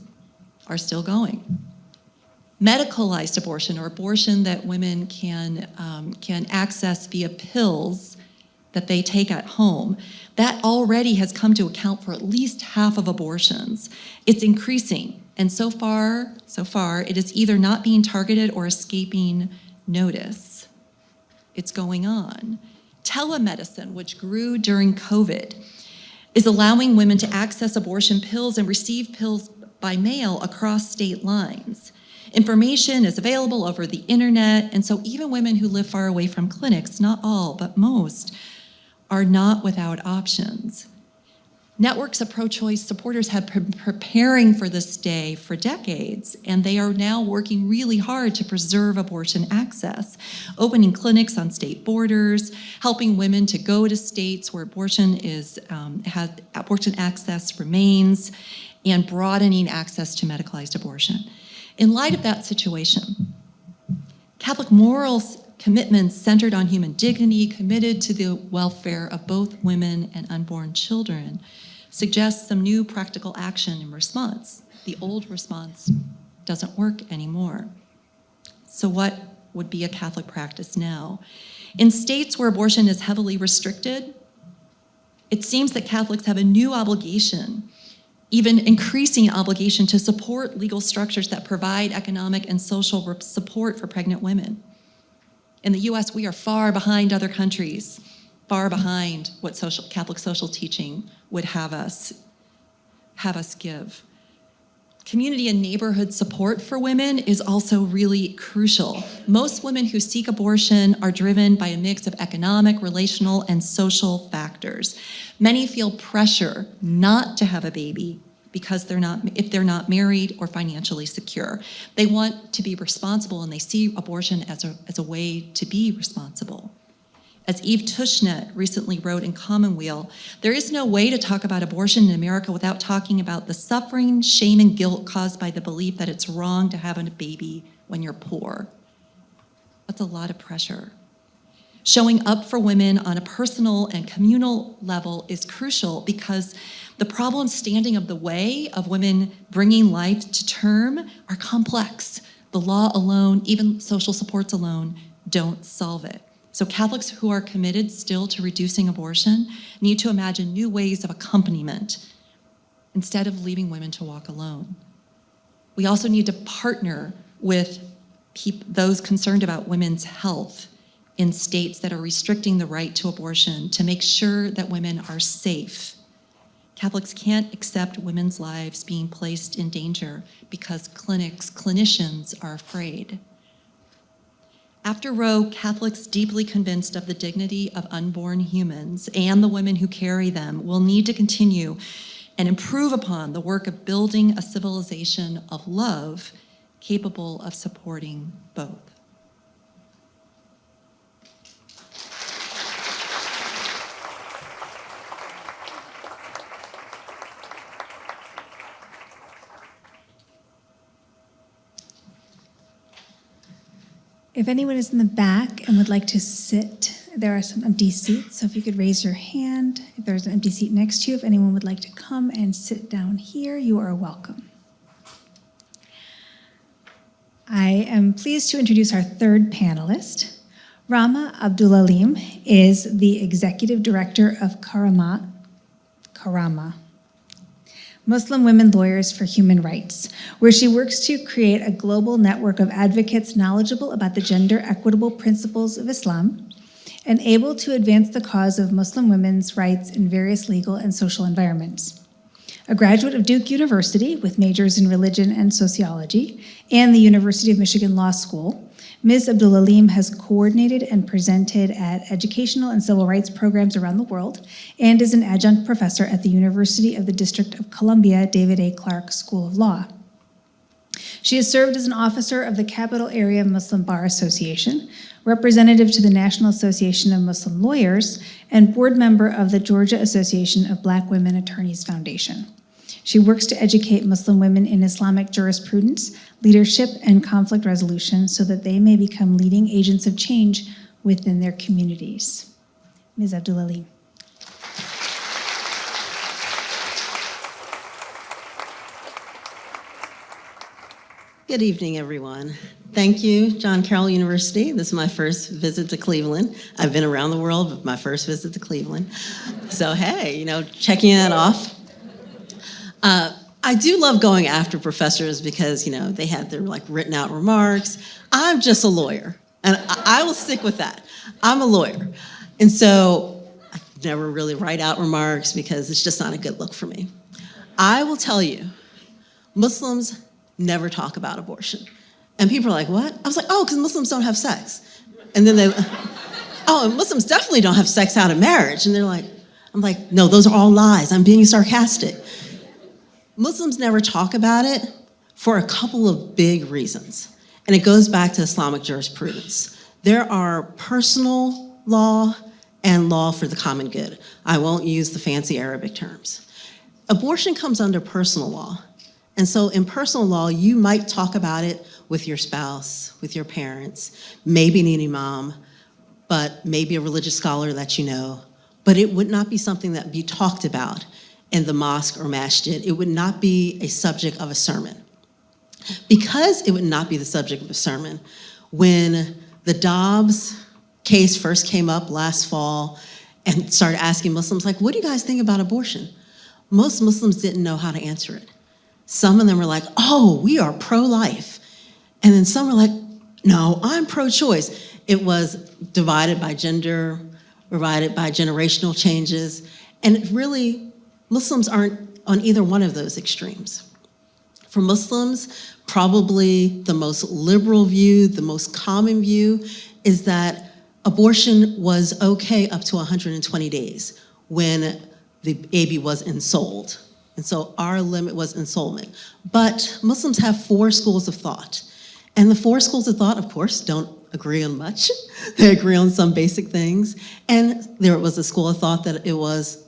are still going. Medicalized abortion, or abortion that women can access via pills that they take at home, that already has come to account for at least half of abortions. It's increasing, and so far, it is either not being targeted or escaping notice. It's going on. Telemedicine, which grew during COVID, is allowing women to access abortion pills and receive pills by mail across state lines. Information is available over the internet, and so even women who live far away from clinics, not all, but most, are not without options. Networks of pro-choice supporters have been preparing for this day for decades, and they are now working really hard to preserve abortion access, opening clinics on state borders, helping women to go to states where abortion access remains, and broadening access to medicalized abortion. In light of that situation, Catholic morals commitments centered on human dignity, committed to the welfare of both women and unborn children, suggests some new practical action in response. The old response doesn't work anymore. So what would be a Catholic practice now? In states where abortion is heavily restricted, it seems that Catholics have a new obligation, even increasing obligation, to support legal structures that provide economic and social support for pregnant women. In the US, we are far behind other countries, far behind what Catholic social teaching would have us give. Community and neighborhood support for women is also really crucial. Most women who seek abortion are driven by a mix of economic, relational, and social factors. Many feel pressure not to have a baby because if they're not married or financially secure. They want to be responsible, and they see abortion as a way to be responsible. As Eve Tushnet recently wrote in Commonweal, there is no way to talk about abortion in America without talking about the suffering, shame, and guilt caused by the belief that it's wrong to have a baby when you're poor. That's a lot of pressure. Showing up for women on a personal and communal level is crucial because the problems standing in the way of women bringing life to term are complex. The law alone, even social supports alone, don't solve it. So Catholics who are committed still to reducing abortion need to imagine new ways of accompaniment instead of leaving women to walk alone. We also need to partner with those concerned about women's health in states that are restricting the right to abortion to make sure that women are safe. Catholics can't accept women's lives being placed in danger because clinicians are afraid. After Roe, Catholics deeply convinced of the dignity of unborn humans and the women who carry them will need to continue and improve upon the work of building a civilization of love capable of supporting both. If anyone is in the back and would like to sit, there are some empty seats, so if you could raise your hand. If there's an empty seat next to you, if anyone would like to come and sit down here, you are welcome. I am pleased to introduce our third panelist. Rama Abdulalim is the Executive Director of Karama, Muslim Women Lawyers for Human Rights, where she works to create a global network of advocates knowledgeable about the gender equitable principles of Islam and able to advance the cause of Muslim women's rights in various legal and social environments. A graduate of Duke University with majors in religion and sociology and the University of Michigan Law School, Ms. Abdulalim has coordinated and presented at educational and civil rights programs around the world and is an adjunct professor at the University of the District of Columbia David A. Clark School of Law. She has served as an officer of the Capital Area Muslim Bar Association, representative to the National Association of Muslim Lawyers, and board member of the Georgia Association of Black Women Attorneys Foundation. She works to educate Muslim women in Islamic jurisprudence, leadership, and conflict resolution so that they may become leading agents of change within their communities. Ms. Abdulalim. Good evening, everyone. Thank you, John Carroll University. This is my first visit to Cleveland. I've been around the world, but my first visit to Cleveland. So, hey, checking that off. I do love going after professors because, they had their written out remarks. I'm just a lawyer, and I will stick with that. I'm a lawyer. And so I never really write out remarks because it's just not a good look for me. I will tell you, Muslims never talk about abortion. And people are like, what? I was like, oh, because Muslims don't have sex. And then and Muslims definitely don't have sex out of marriage. And I'm like, no, those are all lies. I'm being sarcastic. Muslims never talk about it for a couple of big reasons. And it goes back to Islamic jurisprudence. There are personal law and law for the common good. I won't use the fancy Arabic terms. Abortion comes under personal law. And so in personal law, you might talk about it with your spouse, with your parents, maybe an imam, but maybe a religious scholar that you know. But it would not be something that would be talked about in the mosque or masjid. It would not be a subject of a sermon. Because it would not be the subject of a sermon, when the Dobbs case first came up last fall and started asking Muslims, what do you guys think about abortion? Most Muslims didn't know how to answer it. Some of them were like, oh, we are pro-life. And then some were like, no, I'm pro-choice. It was divided by gender, divided by generational changes. And really, Muslims aren't on either one of those extremes. For Muslims, probably the most liberal view, the most common view, is that abortion was okay up to 120 days when the baby was ensouled. And so our limit was ensoulment. But Muslims have 4 schools of thought. And the 4 schools of thought, of course, don't agree on much. They agree on some basic things. And there was a school of thought that it was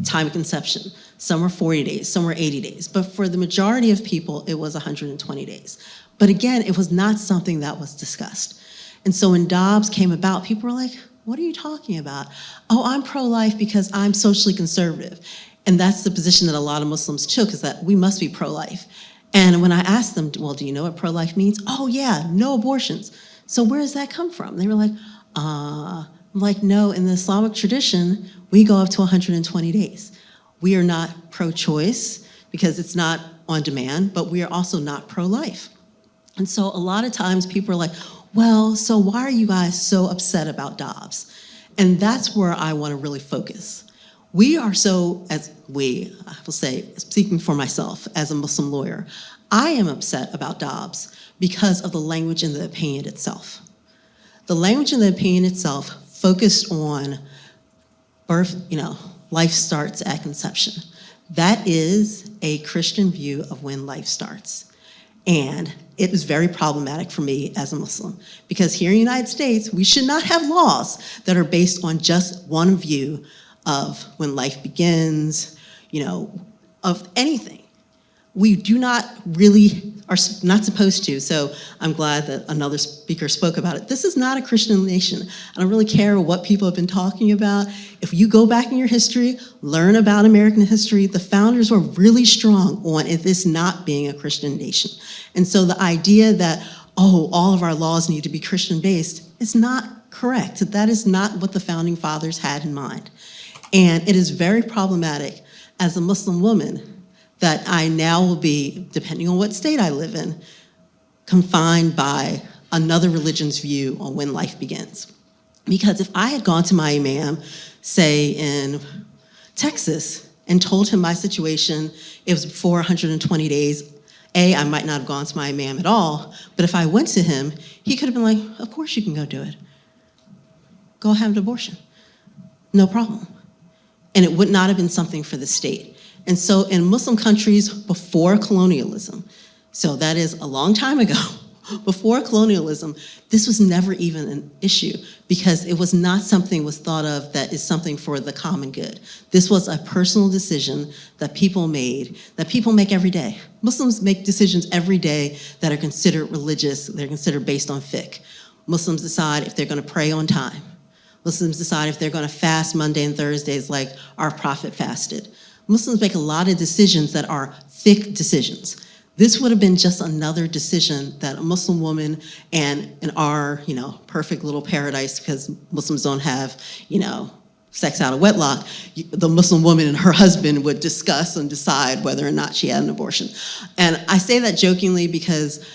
time of conception. Some were 40 days, some were 80 days. But for the majority of people, it was 120 days. But again, it was not something that was discussed. And so when Dobbs came about, people were like, what are you talking about? Oh, I'm pro-life because I'm socially conservative. And that's the position that a lot of Muslims took, is that we must be pro-life. And when I asked them, well, do you know what pro-life means? Oh yeah, no abortions. So where does that come from? They were like, I'm like, no, in the Islamic tradition, we go up to 120 days. We are not pro-choice because it's not on demand, but we are also not pro-life. And so a lot of times people are like, well, so why are you guys so upset about Dobbs? And that's where I want to really focus. We are so, I will say, speaking for myself as a Muslim lawyer, I am upset about Dobbs because of the language in the opinion itself. The language in the opinion itself focused on birth, life starts at conception. That is a Christian view of when life starts. And it was very problematic for me as a Muslim, because here in the United States, we should not have laws that are based on just one view of when life begins, of anything. We do not really, are not supposed to, so I'm glad that another speaker spoke about it. This is not a Christian nation. I don't really care what people have been talking about. If you go back in your history, learn about American history, the founders were really strong on this not being a Christian nation. And so the idea that, oh, all of our laws need to be Christian-based is not correct. That is not what the founding fathers had in mind. And it is very problematic as a Muslim woman that I now will be, depending on what state I live in, confined by another religion's view on when life begins. Because if I had gone to my imam, say in Texas, and told him my situation, it was before 120 days, I might not have gone to my imam at all, but if I went to him, he could have been like, of course you can go do it. Go have an abortion. No problem. And it would not have been something for the state. And so in Muslim countries before colonialism, so that is a long time ago, before colonialism, this was never even an issue because it was not something was thought of that is something for the common good. This was a personal decision that people made, that people make every day. Muslims make decisions every day that are considered religious, they're considered based on fiqh. Muslims decide if they're going to pray on time. Muslims decide if they're going to fast Monday and Thursdays like our prophet fasted. Muslims make a lot of decisions that are fiqh decisions. This would have been just another decision that a Muslim woman and in our, perfect little paradise, because Muslims don't have, sex out of wedlock, the Muslim woman and her husband would discuss and decide whether or not she had an abortion. And I say that jokingly because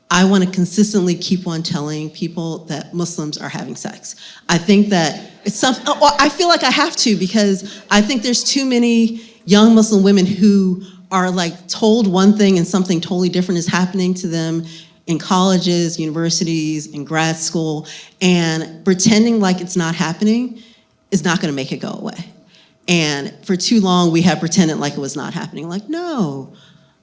I want to consistently keep on telling people that Muslims are having sex. I think that it's something, I feel like I have to because I think there's too many young Muslim women who are like told one thing and something totally different is happening to them in colleges, universities, in grad school, and pretending like it's not happening is not going to make it go away. And for too long, we have pretended like it was not happening. Like, no,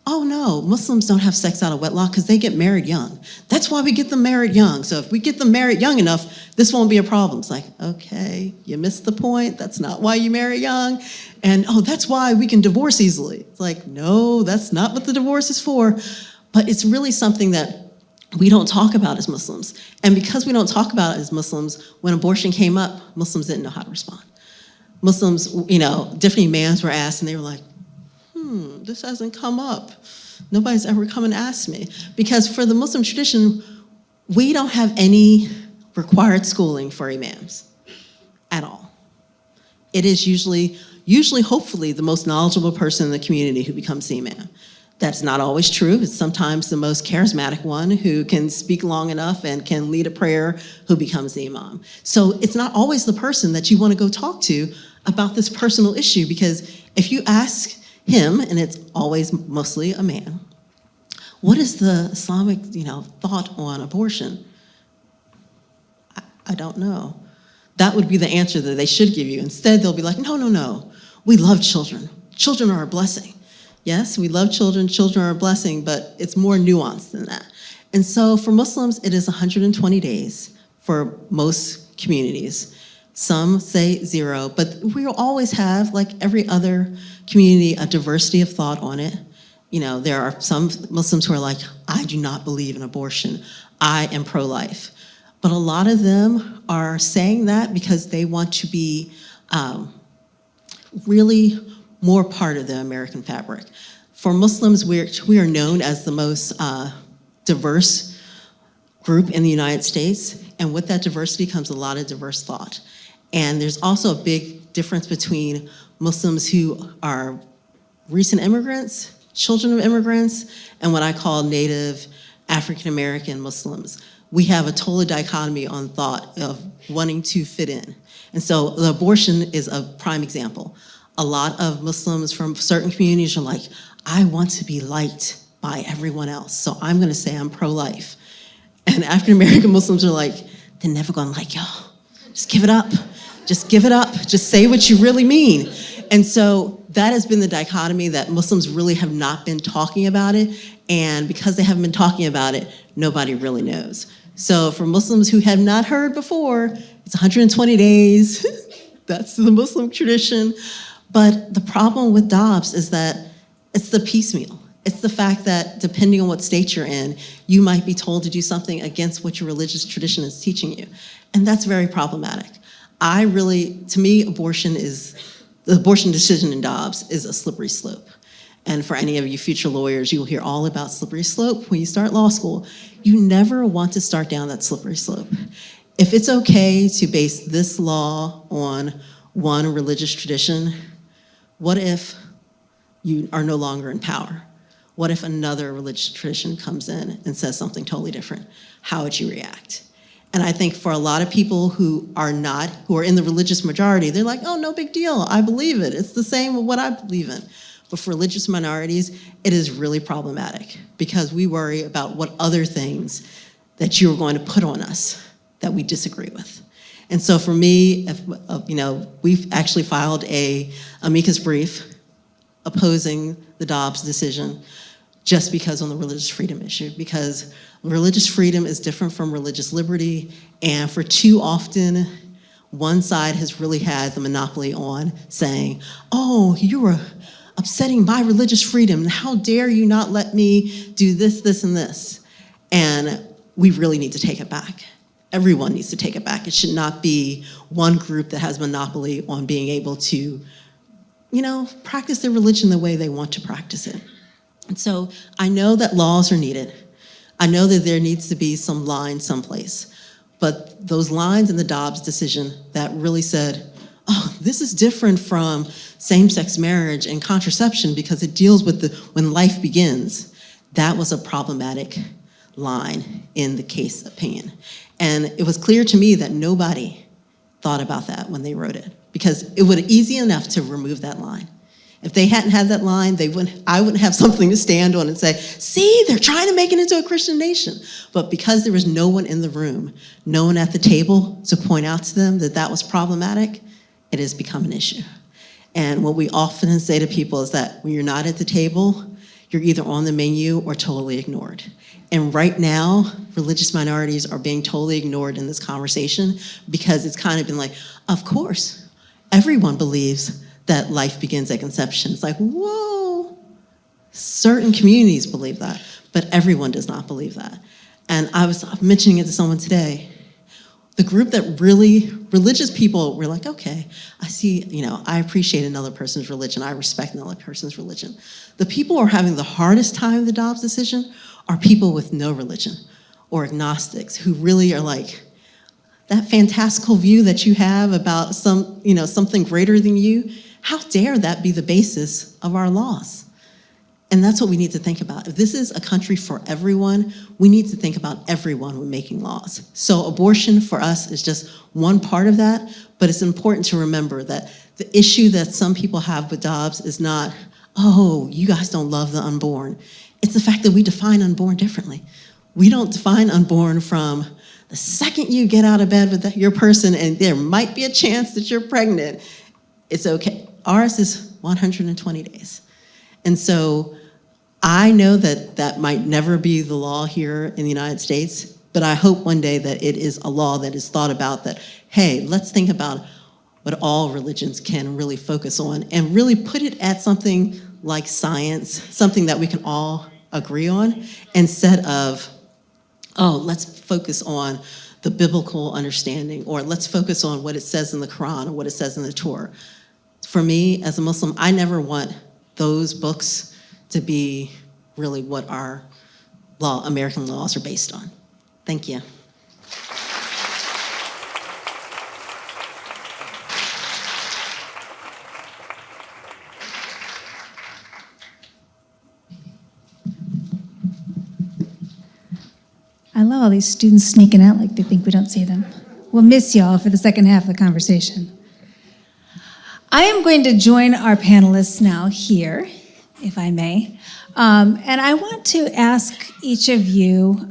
oh no, Muslims don't have sex out of wedlock because they get married young. That's why we get them married young. So if we get them married young enough, this won't be a problem. It's like, okay, you missed the point. That's not why you marry young. And that's why we can divorce easily. It's like, no, that's not what the divorce is for. But it's really something that we don't talk about as Muslims. And because we don't talk about it as Muslims, when abortion came up, Muslims didn't know how to respond. Muslims, different imams were asked and they were like, this hasn't come up. Nobody's ever come and asked me. Because for the Muslim tradition, we don't have any required schooling for imams at all. It is usually, hopefully, the most knowledgeable person in the community who becomes the imam. That's not always true. It's sometimes the most charismatic one who can speak long enough and can lead a prayer who becomes the imam. So it's not always the person that you want to go talk to about this personal issue, because if you ask him, and it's always mostly a man, what is the Islamic, thought on abortion? I don't know. That would be the answer that they should give you. Instead, they'll be like, no. We love children. Children are a blessing. Yes, we love children. Children are a blessing, but it's more nuanced than that. And so for Muslims, it is 120 days for most communities. Some say 0, but we will always have, like every other community, a diversity of thought on it. There are some Muslims who are like, I do not believe in abortion. I am pro-life. But a lot of them are saying that because they want to be really more part of the American fabric. For Muslims, we are known as the most diverse group in the United States, and with that diversity comes a lot of diverse thought. And there's also a big difference between Muslims who are recent immigrants, children of immigrants, and what I call native African-American Muslims. We have a total dichotomy on thought of wanting to fit in. And so the abortion is a prime example. A lot of Muslims from certain communities are like, I want to be liked by everyone else, so I'm gonna say I'm pro-life. And African-American Muslims are like, they're never gonna like y'all. Just give it up. Just give it up. Just say what you really mean. And so that has been the dichotomy, that Muslims really have not been talking about it. And because they haven't been talking about it, nobody really knows. So for Muslims who have not heard before, it's 120 days. That's the Muslim tradition. But the problem with Dobbs is that it's the piecemeal. It's the fact that depending on what state you're in, you might be told to do something against what your religious tradition is teaching you. And that's very problematic. To me, the abortion decision in Dobbs is a slippery slope. And for any of you future lawyers, you will hear all about slippery slope when you start law school. You never want to start down that slippery slope. If it's okay to base this law on one religious tradition, what if you are no longer in power? What if another religious tradition comes in and says something totally different? How would you react? And I think for a lot of people who are in the religious majority, they're like, oh, no big deal. I believe it. It's the same with what I believe in. But for religious minorities, it is really problematic because we worry about what other things that you're going to put on us that we disagree with. And so for me, we've actually filed a amicus brief opposing the Dobbs decision just because on the religious freedom issue, because religious freedom is different from religious liberty, and for too often, one side has really had the monopoly on saying, oh, you were upsetting my religious freedom, and how dare you not let me do this, this, and this. And we really need to take it back. Everyone needs to take it back. It should not be one group that has monopoly on being able to, practice their religion the way they want to practice it. And so I know that laws are needed. I know that there needs to be some line someplace. But those lines in the Dobbs decision that really said, oh, this is different from same-sex marriage and contraception because it deals with when life begins, that was a problematic line in the case opinion. And it was clear to me that nobody thought about that when they wrote it, because it would be easy enough to remove that line. If they hadn't had that line, I wouldn't have something to stand on and say, see, they're trying to make it into a Christian nation. But because there was no one in the room, no one at the table to point out to them that that was problematic, it has become an issue. And what we often say to people is that when you're not at the table, you're either on the menu or totally ignored. And right now, religious minorities are being totally ignored in this conversation because it's kind of been like, of course, everyone believes that life begins at conception. It's like, whoa, certain communities believe that, but everyone does not believe that. And I was mentioning it to someone today. The group that religious people were like, okay, I see, I appreciate another person's religion. I respect another person's religion. The people who are having the hardest time with the Dobbs decision are people with no religion or agnostics who really are like, that fantastical view that you have about something greater than you, how dare that be the basis of our laws? And that's what we need to think about. If this is a country for everyone, we need to think about everyone when making laws. So abortion for us is just one part of that, but it's important to remember that the issue that some people have with Dobbs is not, oh, you guys don't love the unborn. It's the fact that we define unborn differently. We don't define unborn from the second you get out of bed with your person and there might be a chance that you're pregnant, it's okay. Ours is 120 days. And so I know that that might never be the law here in the United States, but I hope one day that it is a law that is thought about that, hey, let's think about what all religions can really focus on and really put it at something like science, something that we can all agree on, instead of, oh, let's focus on the biblical understanding, or let's focus on what it says in the Quran or what it says in the Torah. For me, as a Muslim, I never want those books to be really what our American laws are based on. Thank you. I love all these students sneaking out like they think we don't see them. We'll miss y'all for the second half of the conversation. I am going to join our panelists now here, if I may. And I want to ask each of you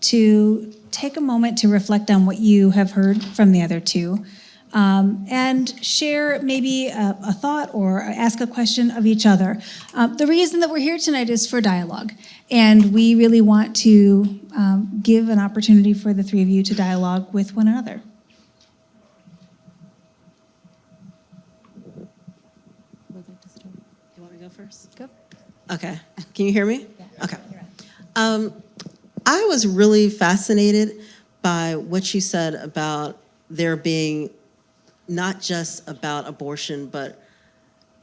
to take a moment to reflect on what you have heard from the other two, and share maybe a thought or ask a question of each other. The reason that we're here tonight is for dialogue, and we really want to give an opportunity for the three of you to dialogue with one another. You want me to go first? Go. Okay. Can you hear me? Yeah. Okay. I was really fascinated by what you said about there being not just about abortion, but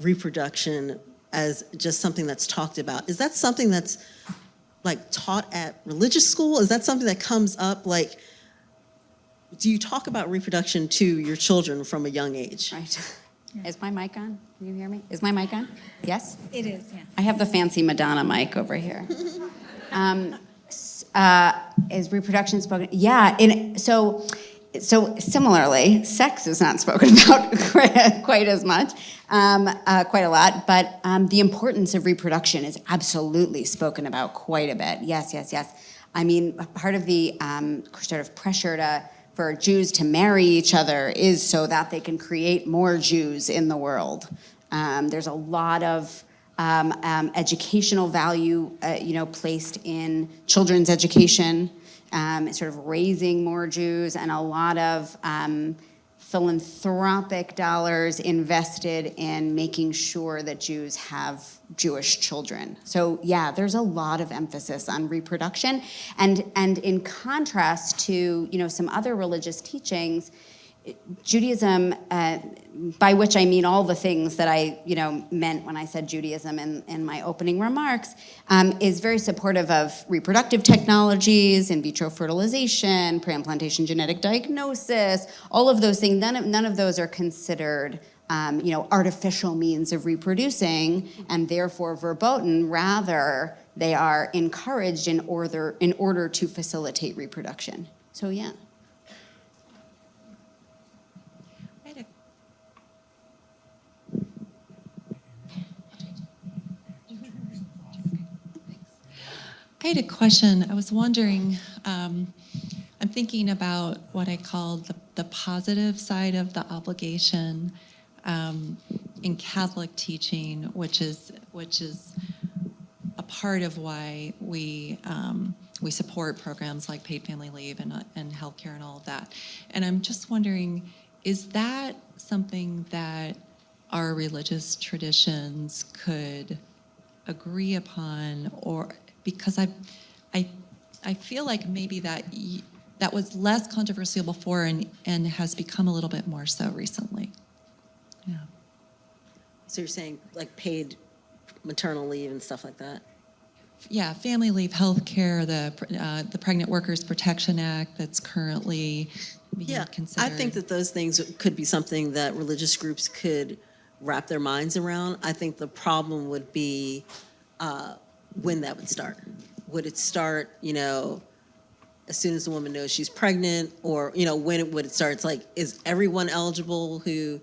reproduction as just something that's talked about. Is that something that's like taught at religious school? Is that something that comes up? Like, do you talk about reproduction to your children from a young age? Right. Yeah. Is my mic on? Can you hear me? Is my mic on? Yes? It is, yeah. I have the fancy Madonna mic over here. Is reproduction spoken? Yeah, so similarly, sex is not spoken about quite as much, quite a lot, but the importance of reproduction is absolutely spoken about quite a bit. Yes, yes, yes. I mean, part of the sort of pressure for Jews to marry each other is so that they can create more Jews in the world. There's a lot of educational value, placed in children's education, sort of raising more Jews, and a lot of philanthropic dollars invested in making sure that Jews have Jewish children. So yeah, there's a lot of emphasis on reproduction, and in contrast to some other religious teachings, Judaism, by which I mean all the things that I meant when I said Judaism in my opening remarks, is very supportive of reproductive technologies, in vitro fertilization, preimplantation genetic diagnosis, all of those things. None of those are considered artificial means of reproducing, and therefore verboten. Rather, they are encouraged in order to facilitate reproduction. So yeah. I had a question. I was wondering, I'm thinking about what I call the positive side of the obligation in Catholic teaching, which is a part of why we support programs like paid family leave and healthcare and all of that. And I'm just wondering, is that something that our religious traditions could agree upon, or because I feel like maybe that was less controversial before and has become a little bit more so recently. Yeah. So you're saying like paid maternal leave and stuff like that? Yeah, family leave, health care, the Pregnant Workers Protection Act that's currently being considered. I think that those things could be something that religious groups could wrap their minds around. I think the problem would be when that would start. Would it start, as soon as the woman knows she's pregnant, or, when would it start? It's like, is everyone eligible who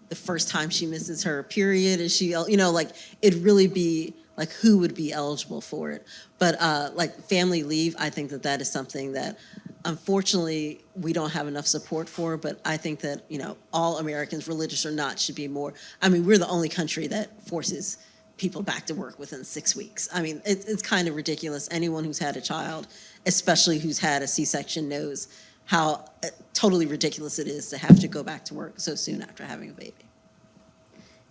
the first time she misses her period, is she, it'd really be like, who would be eligible for it? But like family leave, I think that is something that unfortunately we don't have enough support for, but I think that, all Americans, religious or not, should be more. I mean, we're the only country that forces people back to work within 6 weeks. I mean, it's kind of ridiculous. Anyone who's had a child, especially who's had a C-section, knows how totally ridiculous it is to have to go back to work so soon after having a baby.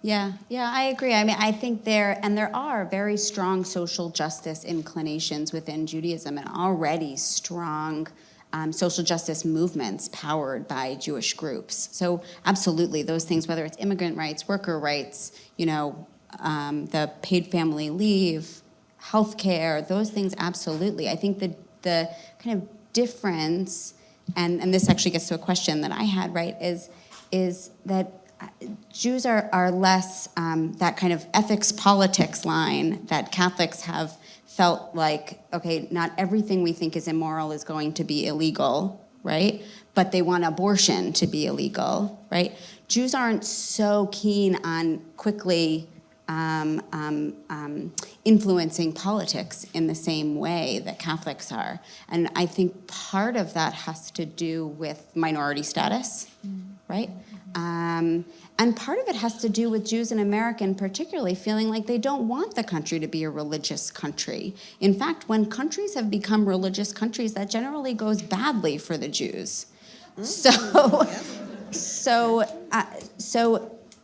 Yeah, I agree. I mean, I think there are very strong social justice inclinations within Judaism, and already strong social justice movements powered by Jewish groups. So absolutely, those things, whether it's immigrant rights, worker rights, the paid family leave, healthcare, those things, absolutely. I think the kind of difference, and this actually gets to a question that I had, right, is that Jews are less that kind of ethics politics line that Catholics have felt like, okay, not everything we think is immoral is going to be illegal, right? But they want abortion to be illegal, right? Jews aren't so keen on quickly influencing politics in the same way that Catholics are. And I think part of that has to do with minority status, right? And part of it has to do with Jews in America, particularly feeling like they don't want the country to be a religious country. In fact, when countries have become religious countries, that generally goes badly for the Jews. So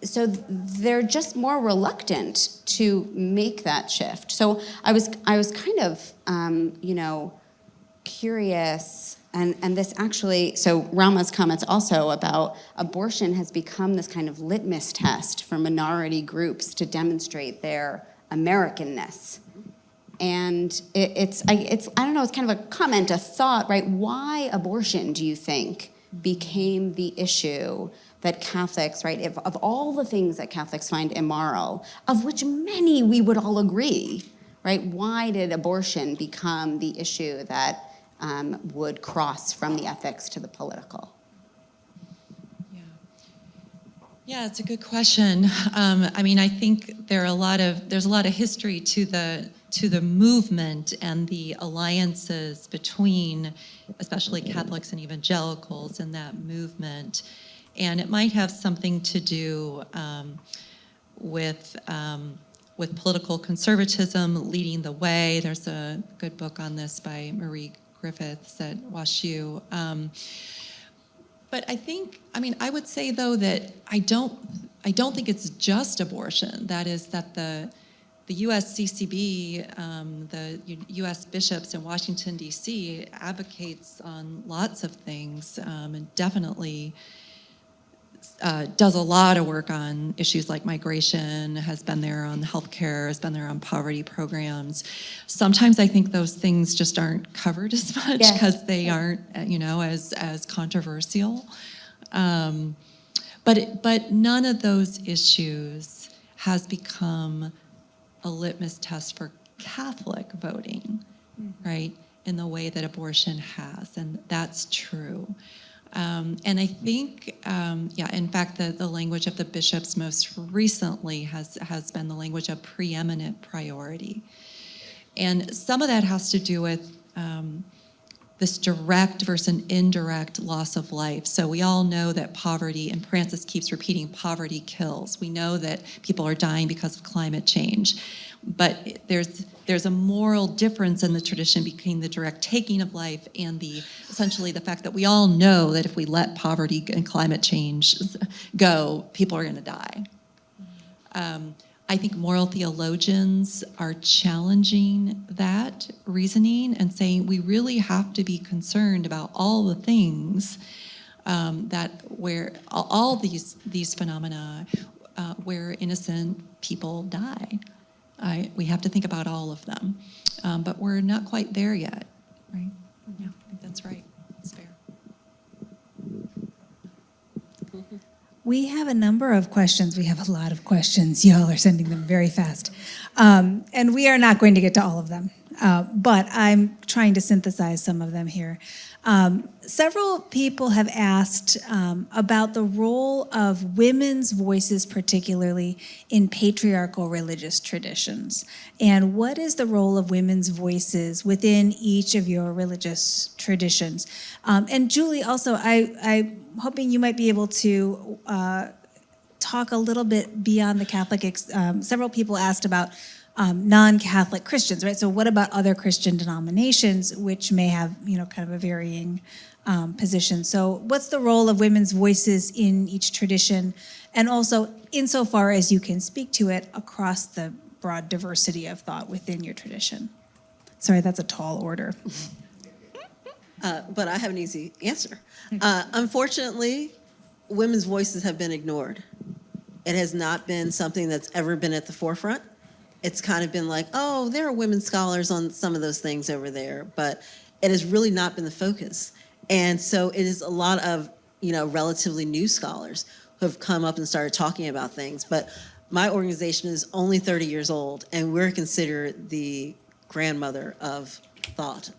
they're just more reluctant to make that shift. So I was kind of curious. And this actually, so Rama's comments also about abortion has become this kind of litmus test for minority groups to demonstrate their Americanness. And it's I don't know, it's kind of a comment, a thought, right? Why abortion, do you think, became the issue that Catholics, right, of all the things that Catholics find immoral, of which many we would all agree, right? Why did abortion become the issue that would cross from the ethics to the political? Yeah, it's a good question. I mean, I think there's a lot of history to the movement and the alliances between, especially Catholics and evangelicals in that movement, and it might have something to do with political conservatism leading the way. There's a good book on this by Marie Griffiths at WashU. But I would say though that I don't think it's just abortion. That is that the USCCB, the U.S. bishops in Washington D.C. advocates on lots of things, and definitely does a lot of work on issues like migration. Has been there on healthcare. Has been there on poverty programs. Sometimes I think those things just aren't covered as much because they aren't, as controversial. But none of those issues has become a litmus test for Catholic voting, right? In the way that abortion has, and that's true. And I think, in fact, the language of the bishops most recently has been the language of preeminent priority. And some of that has to do with this direct versus indirect loss of life. So we all know that poverty, and Francis keeps repeating, poverty kills. We know that people are dying because of climate change. But there's a moral difference in the tradition between the direct taking of life and essentially the fact that we all know that if we let poverty and climate change go, people are going to die. I think moral theologians are challenging that reasoning and saying we really have to be concerned about all the things where all these phenomena where innocent people die. We have to think about all of them, but we're not quite there yet, right? Yeah, I think that's right. It's fair. We have a number of questions. We have a lot of questions. Y'all are sending them very fast. And we are not going to get to all of them, but I'm trying to synthesize some of them here. Several people have asked about the role of women's voices, particularly in patriarchal religious traditions. And what is the role of women's voices within each of your religious traditions? And Julie, also, I'm hoping you might be able to talk a little bit beyond the Catholic. Several people asked about non-Catholic Christians, right? So what about other Christian denominations which may have, kind of a varying position? So what's the role of women's voices in each tradition? And also, insofar as you can speak to it, across the broad diversity of thought within your tradition? Sorry, that's a tall order. But I have an easy answer. Unfortunately, women's voices have been ignored. It has not been something that's ever been at the forefront. It's kind of been like, oh, there are women scholars on some of those things over there, but it has really not been the focus. And so it is a lot of, relatively new scholars who have come up and started talking about things. But my organization is only 30 years old, and we're considered the grandmother of thought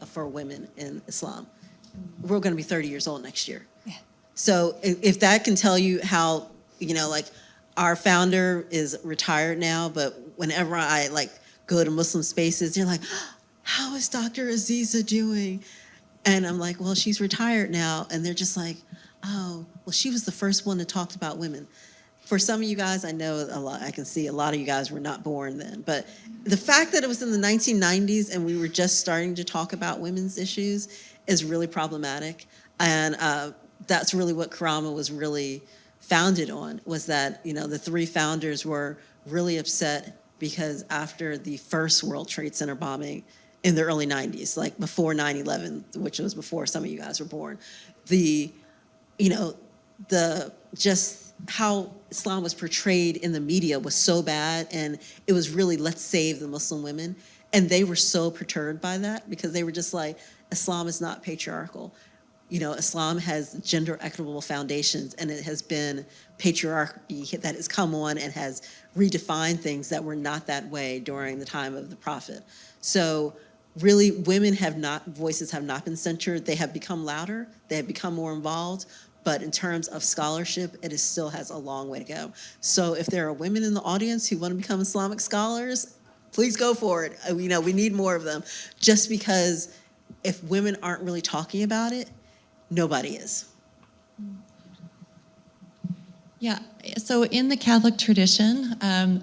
for women in Islam. We're going to be 30 years old next year. Yeah. So if that can tell you how, our founder is retired now, but whenever I go to Muslim spaces, they're like, how is Dr. Aziza doing? And I'm like, well, she's retired now. And they're just like, oh, well, she was the first one to talk about women. For some of you guys, I know a lot, I can see a lot of you guys were not born then, but the fact that it was in the 1990s and we were just starting to talk about women's issues is really problematic. And that's really what Karama was really founded on, was that, the three founders were really upset because after the first World Trade Center bombing in the early 90s, like before 9/11, which was before some of you guys were born, just how Islam was portrayed in the media was so bad, and it was really, let's save the Muslim women. And they were so perturbed by that because they were just like, Islam is not patriarchal. Islam has gender equitable foundations, and it has been patriarchy that has come on and has redefined things that were not that way during the time of the Prophet. So really, voices have not been censored. They have become louder, they have become more involved, but in terms of scholarship, still has a long way to go. So if there are women in the audience who want to become Islamic scholars, please go for it. We need more of them, just because if women aren't really talking about it, nobody is. Yeah, so in the Catholic tradition,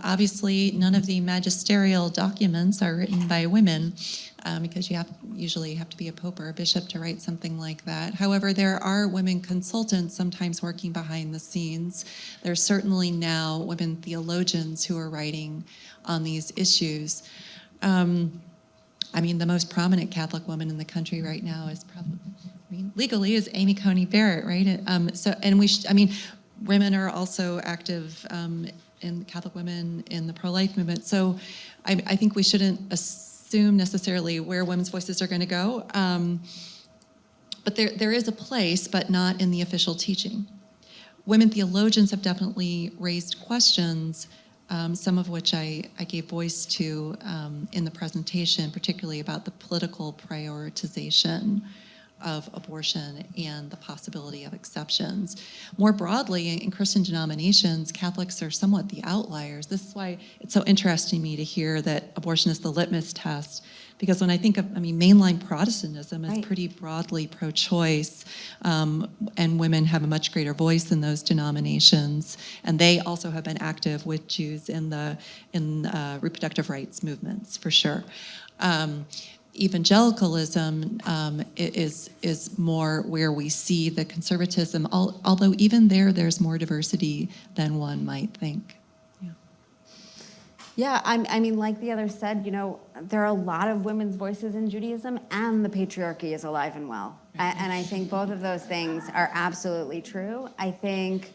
obviously none of the magisterial documents are written by women, because you usually have to be a pope or a bishop to write something like that. However, there are women consultants sometimes working behind the scenes. There's certainly now women theologians who are writing on these issues. The most prominent Catholic woman in the country right now is legally is Amy Coney Barrett, right? Women are also active in Catholic women in the pro-life movement. So I think we shouldn't assume necessarily where women's voices are going to go. But there is a place, but not in the official teaching. Women theologians have definitely raised questions, some of which I gave voice to in the presentation, particularly about the political prioritization of abortion and the possibility of exceptions. More broadly, in Christian denominations, Catholics are somewhat the outliers. This is why it's so interesting to me to hear that abortion is the litmus test, because when I think of, mainline Protestantism is pretty broadly pro-choice, and women have a much greater voice in those denominations, and they also have been active with Jews in reproductive rights movements, for sure. Evangelicalism is more where we see the conservatism, although even there's more diversity than one might think. Yeah, like the others said, there are a lot of women's voices in Judaism, and the patriarchy is alive and well. And I think both of those things are absolutely true. I think,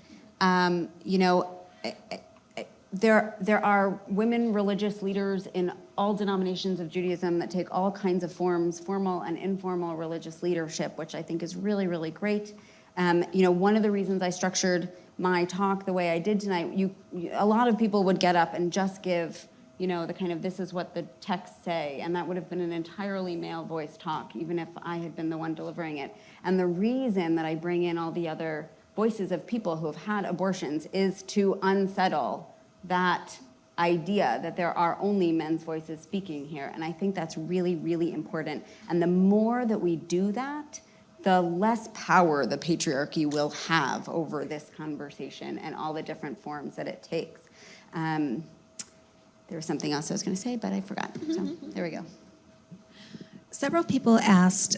there are women religious leaders in all denominations of Judaism that take all kinds of forms, formal and informal religious leadership, which I think is really, really great. One of the reasons I structured my talk the way I did tonight, a lot of people would get up and just give, the kind of, this is what the texts say, and that would have been an entirely male voice talk, even if I had been the one delivering it. And the reason that I bring in all the other voices of people who have had abortions is to unsettle that idea that there are only men's voices speaking here. And I think that's really, really important. And the more that we do that, the less power the patriarchy will have over this conversation and all the different forms that it takes. There was something else I was going to say, but I forgot. So there we go. Several people asked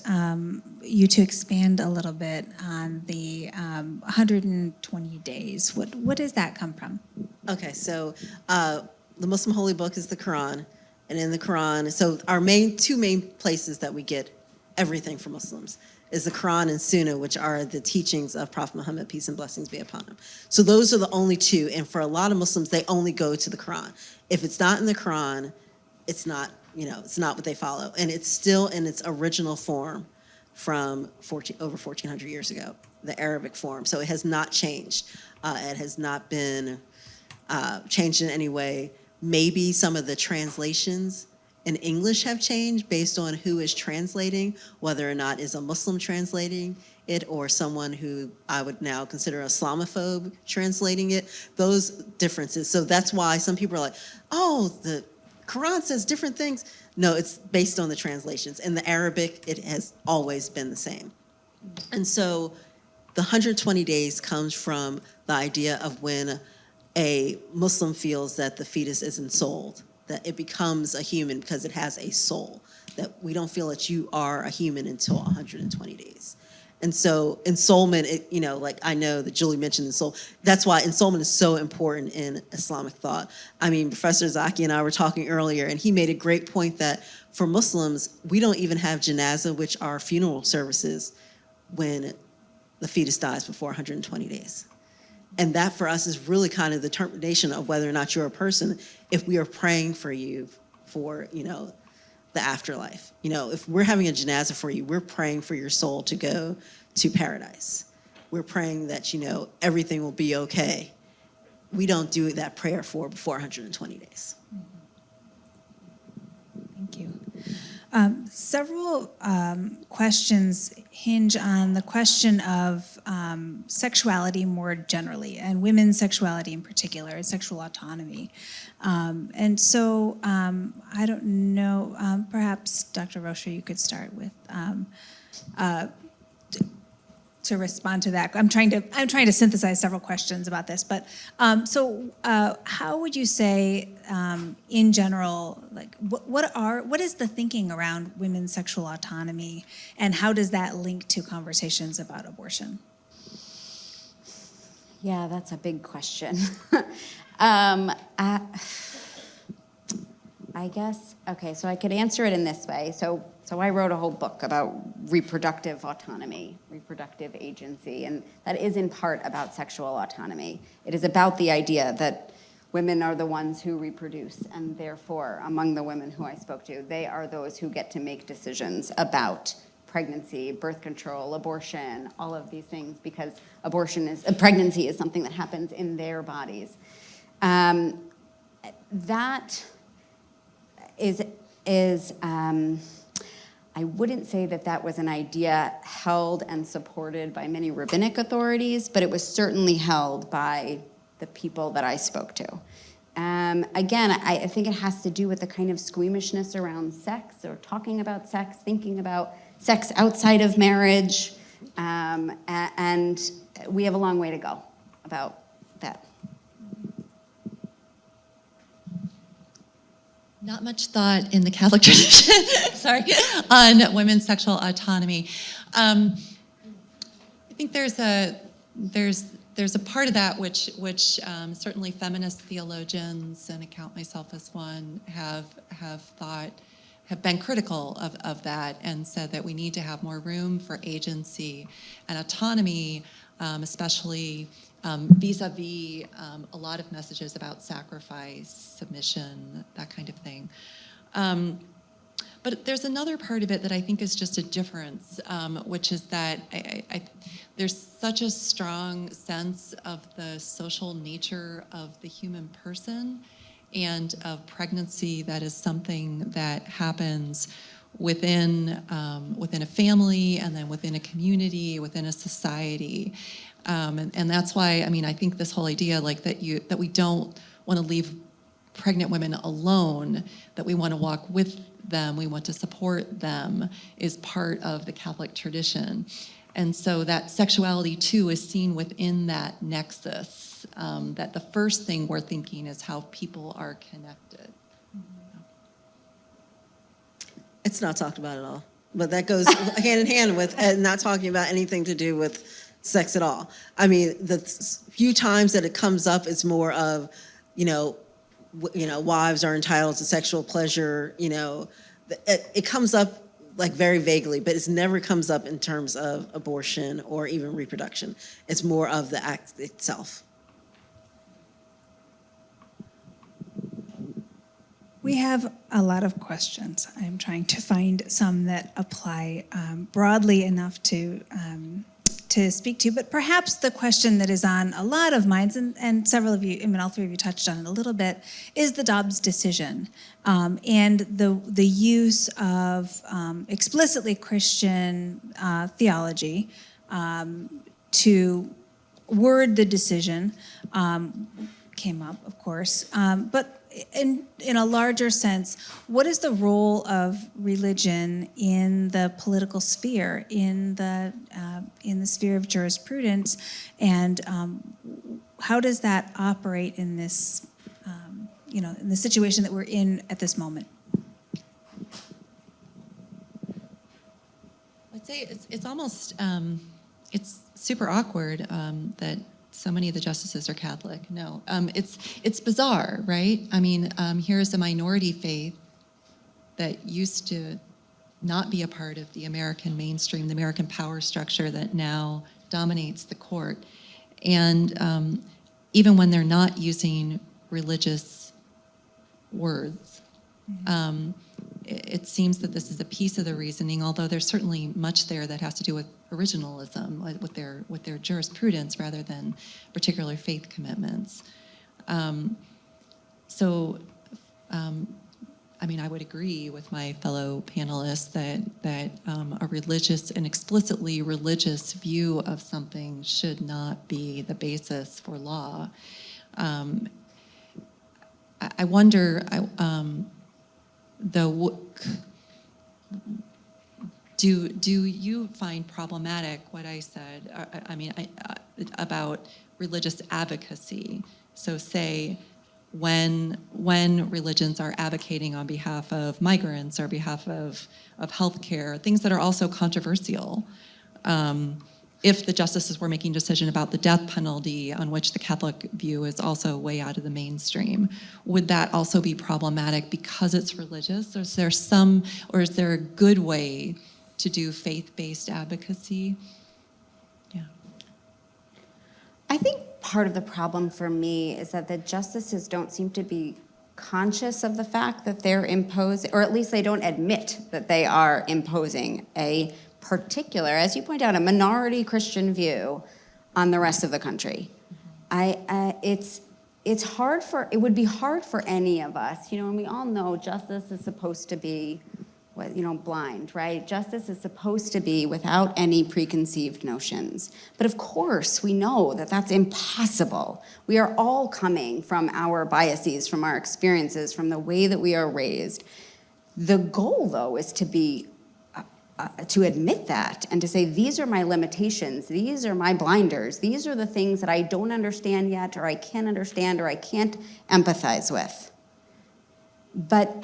you to expand a little bit on the 120 days. What does that come from? Okay, so the Muslim holy book is the Quran, and in the Quran, so our two main places that we get everything from Muslims is the Quran and Sunnah, which are the teachings of Prophet Muhammad, peace and blessings be upon him. So those are the only two, and for a lot of Muslims, they only go to the Quran. If it's not in the Quran, it's not what they follow, and it's still in its original form from over 1,400 years ago, the Arabic form. So it has not changed. It has not been changed in any way. Maybe some of the translations in English have changed based on who is translating, whether or not is a Muslim translating it or someone who I would now consider a Islamophobe translating it, those differences. So that's why some people are like, oh, the Quran says different things. No, it's based on the translations. In the Arabic, it has always been the same. And so the 120 days comes from the idea of when a Muslim feels that the fetus is ensouled, that it becomes a human because it has a soul, that we don't feel that you are a human until 120 days. And so ensoulment, like I know that Julie mentioned ensoul. That's why ensoulment is so important in Islamic thought. Professor Zaki and I were talking earlier, and he made a great point that for Muslims, we don't even have janazah, which are funeral services, when the fetus dies before 120 days. And that for us is really kind of the determination of whether or not you're a person, if we are praying for you for, the afterlife. If we're having a janazah for you, we're praying for your soul to go to paradise. We're praying that, everything will be okay. We don't do that prayer for before 120 days. Thank you. Several questions hinge on the question of sexuality more generally, and women's sexuality in particular, and sexual autonomy. And so I don't know, perhaps Dr. Rocher, you could start with to respond to that. I'm trying to synthesize several questions about this, but how would you say, in general, like what is the thinking around women's sexual autonomy, and how does that link to conversations about abortion? Yeah, that's a big question. I guess, okay, so I could answer it in this way. So I wrote a whole book about reproductive autonomy, reproductive agency, and that is in part about sexual autonomy. It is about the idea that women are the ones who reproduce, and therefore, among the women who I spoke to, they are those who get to make decisions about pregnancy, birth control, abortion, all of these things, because pregnancy is something that happens in their bodies. That is I wouldn't say that was an idea held and supported by many rabbinic authorities, but it was certainly held by the people that I spoke to. Again, I think it has to do with the kind of squeamishness around sex, or talking about sex, thinking about sex outside of marriage, and we have a long way to go about that. Not much thought in the Catholic tradition, sorry, on women's sexual autonomy. I think there's a part of that which certainly feminist theologians, and I count myself as one, have been critical of that, and said that we need to have more room for agency and autonomy, especially vis-a-vis a lot of messages about sacrifice, submission, that kind of thing. But there's another part of it that I think is just a difference, which is that there's such a strong sense of the social nature of the human person and of pregnancy that is something that happens within a family, and then within a community, within a society. And that's why, I think this whole idea, like that we don't want to leave pregnant women alone, that we want to walk with them, we want to support them, is part of the Catholic tradition. And so that sexuality too is seen within that nexus, that the first thing we're thinking is how people are connected. It's not talked about at all, but that goes hand in hand with not talking about anything to do with sex at all. The few times that it comes up, it's more of, wives are entitled to sexual pleasure. It comes up like very vaguely, but it never comes up in terms of abortion or even reproduction. It's more of the act itself. We have a lot of questions. I'm trying to find some that apply broadly enough to speak to, but perhaps the question that is on a lot of minds, and several of you, all three of you touched on it a little bit, is the Dobbs decision, and the use of explicitly Christian theology to word the decision came up, of course, but in a larger sense, what is the role of religion in the political sphere, in the sphere of jurisprudence, and how does that operate in this, in the situation that we're in at this moment? I'd say it's almost it's super awkward that so many of the justices are Catholic. No, it's bizarre, right? Here's a minority faith that used to not be a part of the American mainstream, the American power structure that now dominates the court. And even when they're not using religious words, it seems that this is a piece of the reasoning, although there's certainly much there that has to do with originalism, with their jurisprudence rather than particular faith commitments. I would agree with my fellow panelists that an explicitly religious view of something should not be the basis for law. I wonder, though, do you find problematic what I said? About religious advocacy? So, say when religions are advocating on behalf of migrants or behalf of healthcare, things that are also controversial. If the justices were making a decision about the death penalty, on which the Catholic view is also way out of the mainstream, would that also be problematic because it's religious? Or is there a good way to do faith-based advocacy? Yeah. I think part of the problem for me is that the justices don't seem to be conscious of the fact that they're imposing, or at least they don't admit that they are imposing a particular, as you point out, a minority Christian view on the rest of the country. It would be hard for any of us, and we all know justice is supposed to be, blind, right? Justice is supposed to be without any preconceived notions. But of course, we know that that's impossible. We are all coming from our biases, from our experiences, from the way that we are raised. The goal, though, is to admit that and to say, these are my limitations, these are my blinders, these are the things that I don't understand yet, or I can't understand, or I can't empathize with. But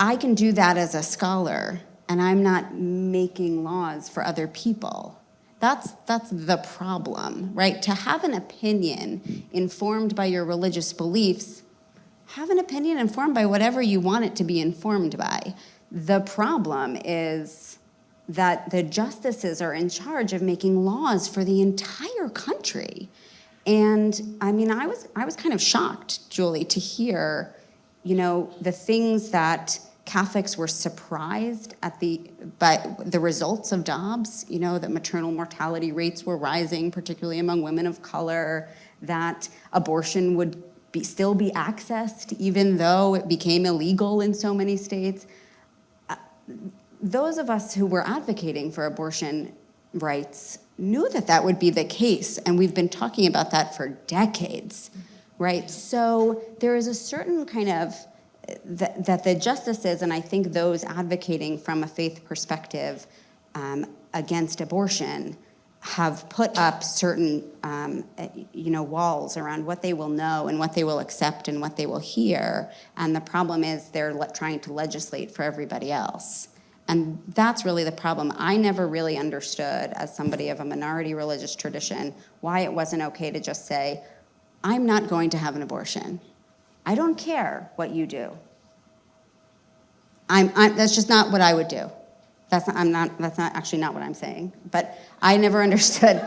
I can do that as a scholar, and I'm not making laws for other people. That's the problem, right? To have an opinion informed by your religious beliefs, have an opinion informed by whatever you want it to be informed by. The problem is that the justices are in charge of making laws for the entire country. And I was kind of shocked, Julie, to hear, the things that Catholics were surprised by the results of Dobbs, that maternal mortality rates were rising, particularly among women of color, that abortion would still be accessed even though it became illegal in so many states. Those of us who were advocating for abortion rights knew that would be the case, and we've been talking about that for decades, right? So there is a certain kind of, that the justices, and I think those advocating from a faith perspective against abortion, have put up certain, walls around what they will know and what they will accept and what they will hear. And the problem is they're trying to legislate for everybody else. And that's really the problem. I never really understood, as somebody of a minority religious tradition, why it wasn't okay to just say, I'm not going to have an abortion. I don't care what you do. That's just not what I would do. That's not actually not what I'm saying. But I never understood.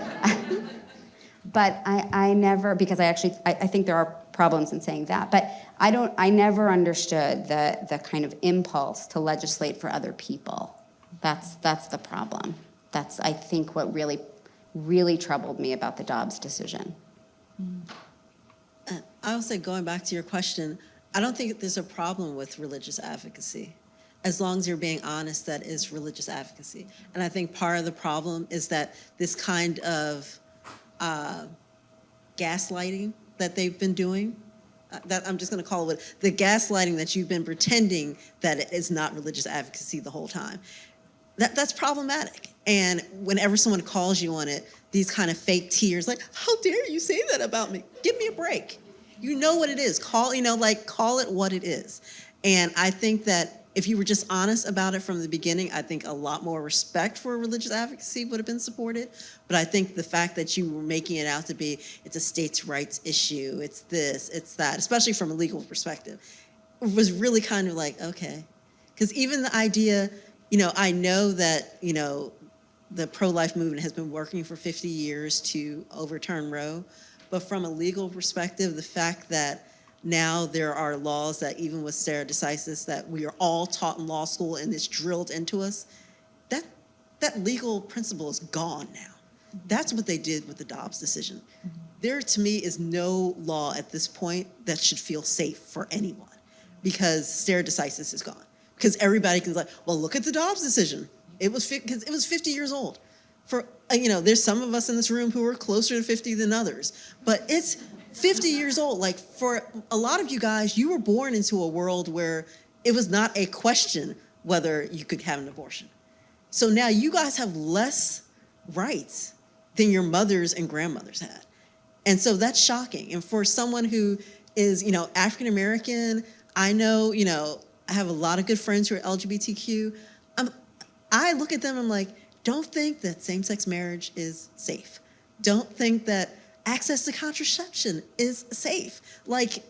But I never, because I think there are problems in saying that. But I never understood the kind of impulse to legislate for other people. That's the problem. That's, I think, what really, really troubled me about the Dobbs decision. I would say, going back to your question, I don't think there's a problem with religious advocacy, as long as you're being honest that is religious advocacy. And I think part of the problem is that this kind of gaslighting that they've been doing, that I'm just going to call it the gaslighting, that you've been pretending that it is not religious advocacy the whole time. That's problematic. And whenever someone calls you on it, these kind of fake tears, like, how dare you say that about me? Give me a break. You know what it is. Call it what it is. And I think that if you were just honest about it from the beginning, I think a lot more respect for religious advocacy would have been supported. But I think the fact that you were making it out to be, it's a states' rights issue, it's this, it's that, especially from a legal perspective, was really kind of like, okay. Because even the idea, I know that, the pro-life movement has been working for 50 years to overturn Roe. But from a legal perspective, the fact that Now there are laws that even with stare decisis that we are all taught in law school and it's drilled into us. That legal principle is gone now. That's what they did with the Dobbs decision. There, to me, is no law at this point that should feel safe for anyone because stare decisis is gone. Because everybody can like, well, look at the Dobbs decision. It was 50 years old. For there's some of us in this room who are closer to 50 than others, but it's 50 years old. Like for a lot of you guys, you were born into a world where it was not a question whether you could have an abortion. So now you guys have less rights than your mothers and grandmothers had. And so that's shocking. And for someone who is, African American, I know, I have a lot of good friends who are LGBTQ. I look at them, I'm like, don't think that same-sex marriage is safe. Don't think that access to contraception is safe. Like,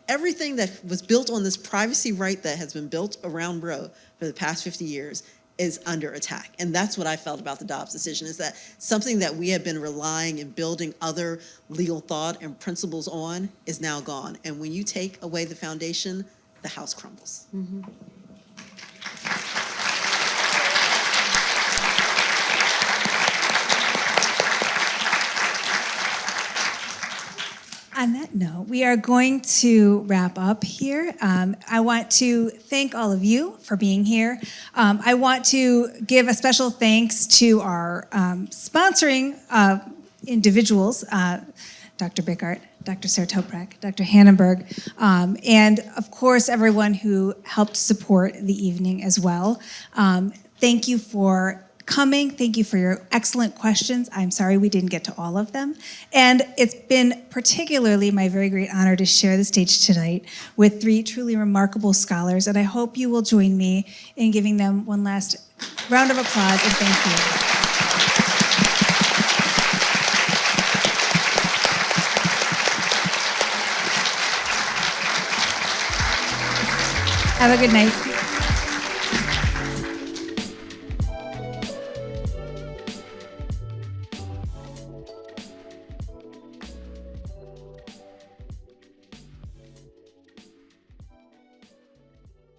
everything that was built on this privacy right that has been built around Roe for the past 50 years is under attack. And that's what I felt about the Dobbs decision, is that something that we have been relying and building other legal thought and principles on is now gone. And when you take away the foundation, the house crumbles. Mm-hmm. On that note, we are going to wrap up here. I want to thank all of you for being here. I want to give a special thanks to our sponsoring individuals, Dr. Bickart, Dr. Sarah Toprak, Dr. Hannenberg, and of course everyone who helped support the evening as well. Thank you for coming. Thank you for your excellent questions. I'm sorry we didn't get to all of them. And it's been particularly my very great honor to share the stage tonight with three truly remarkable scholars, and I hope you will join me in giving them one last round of applause and thank you. Have a good night.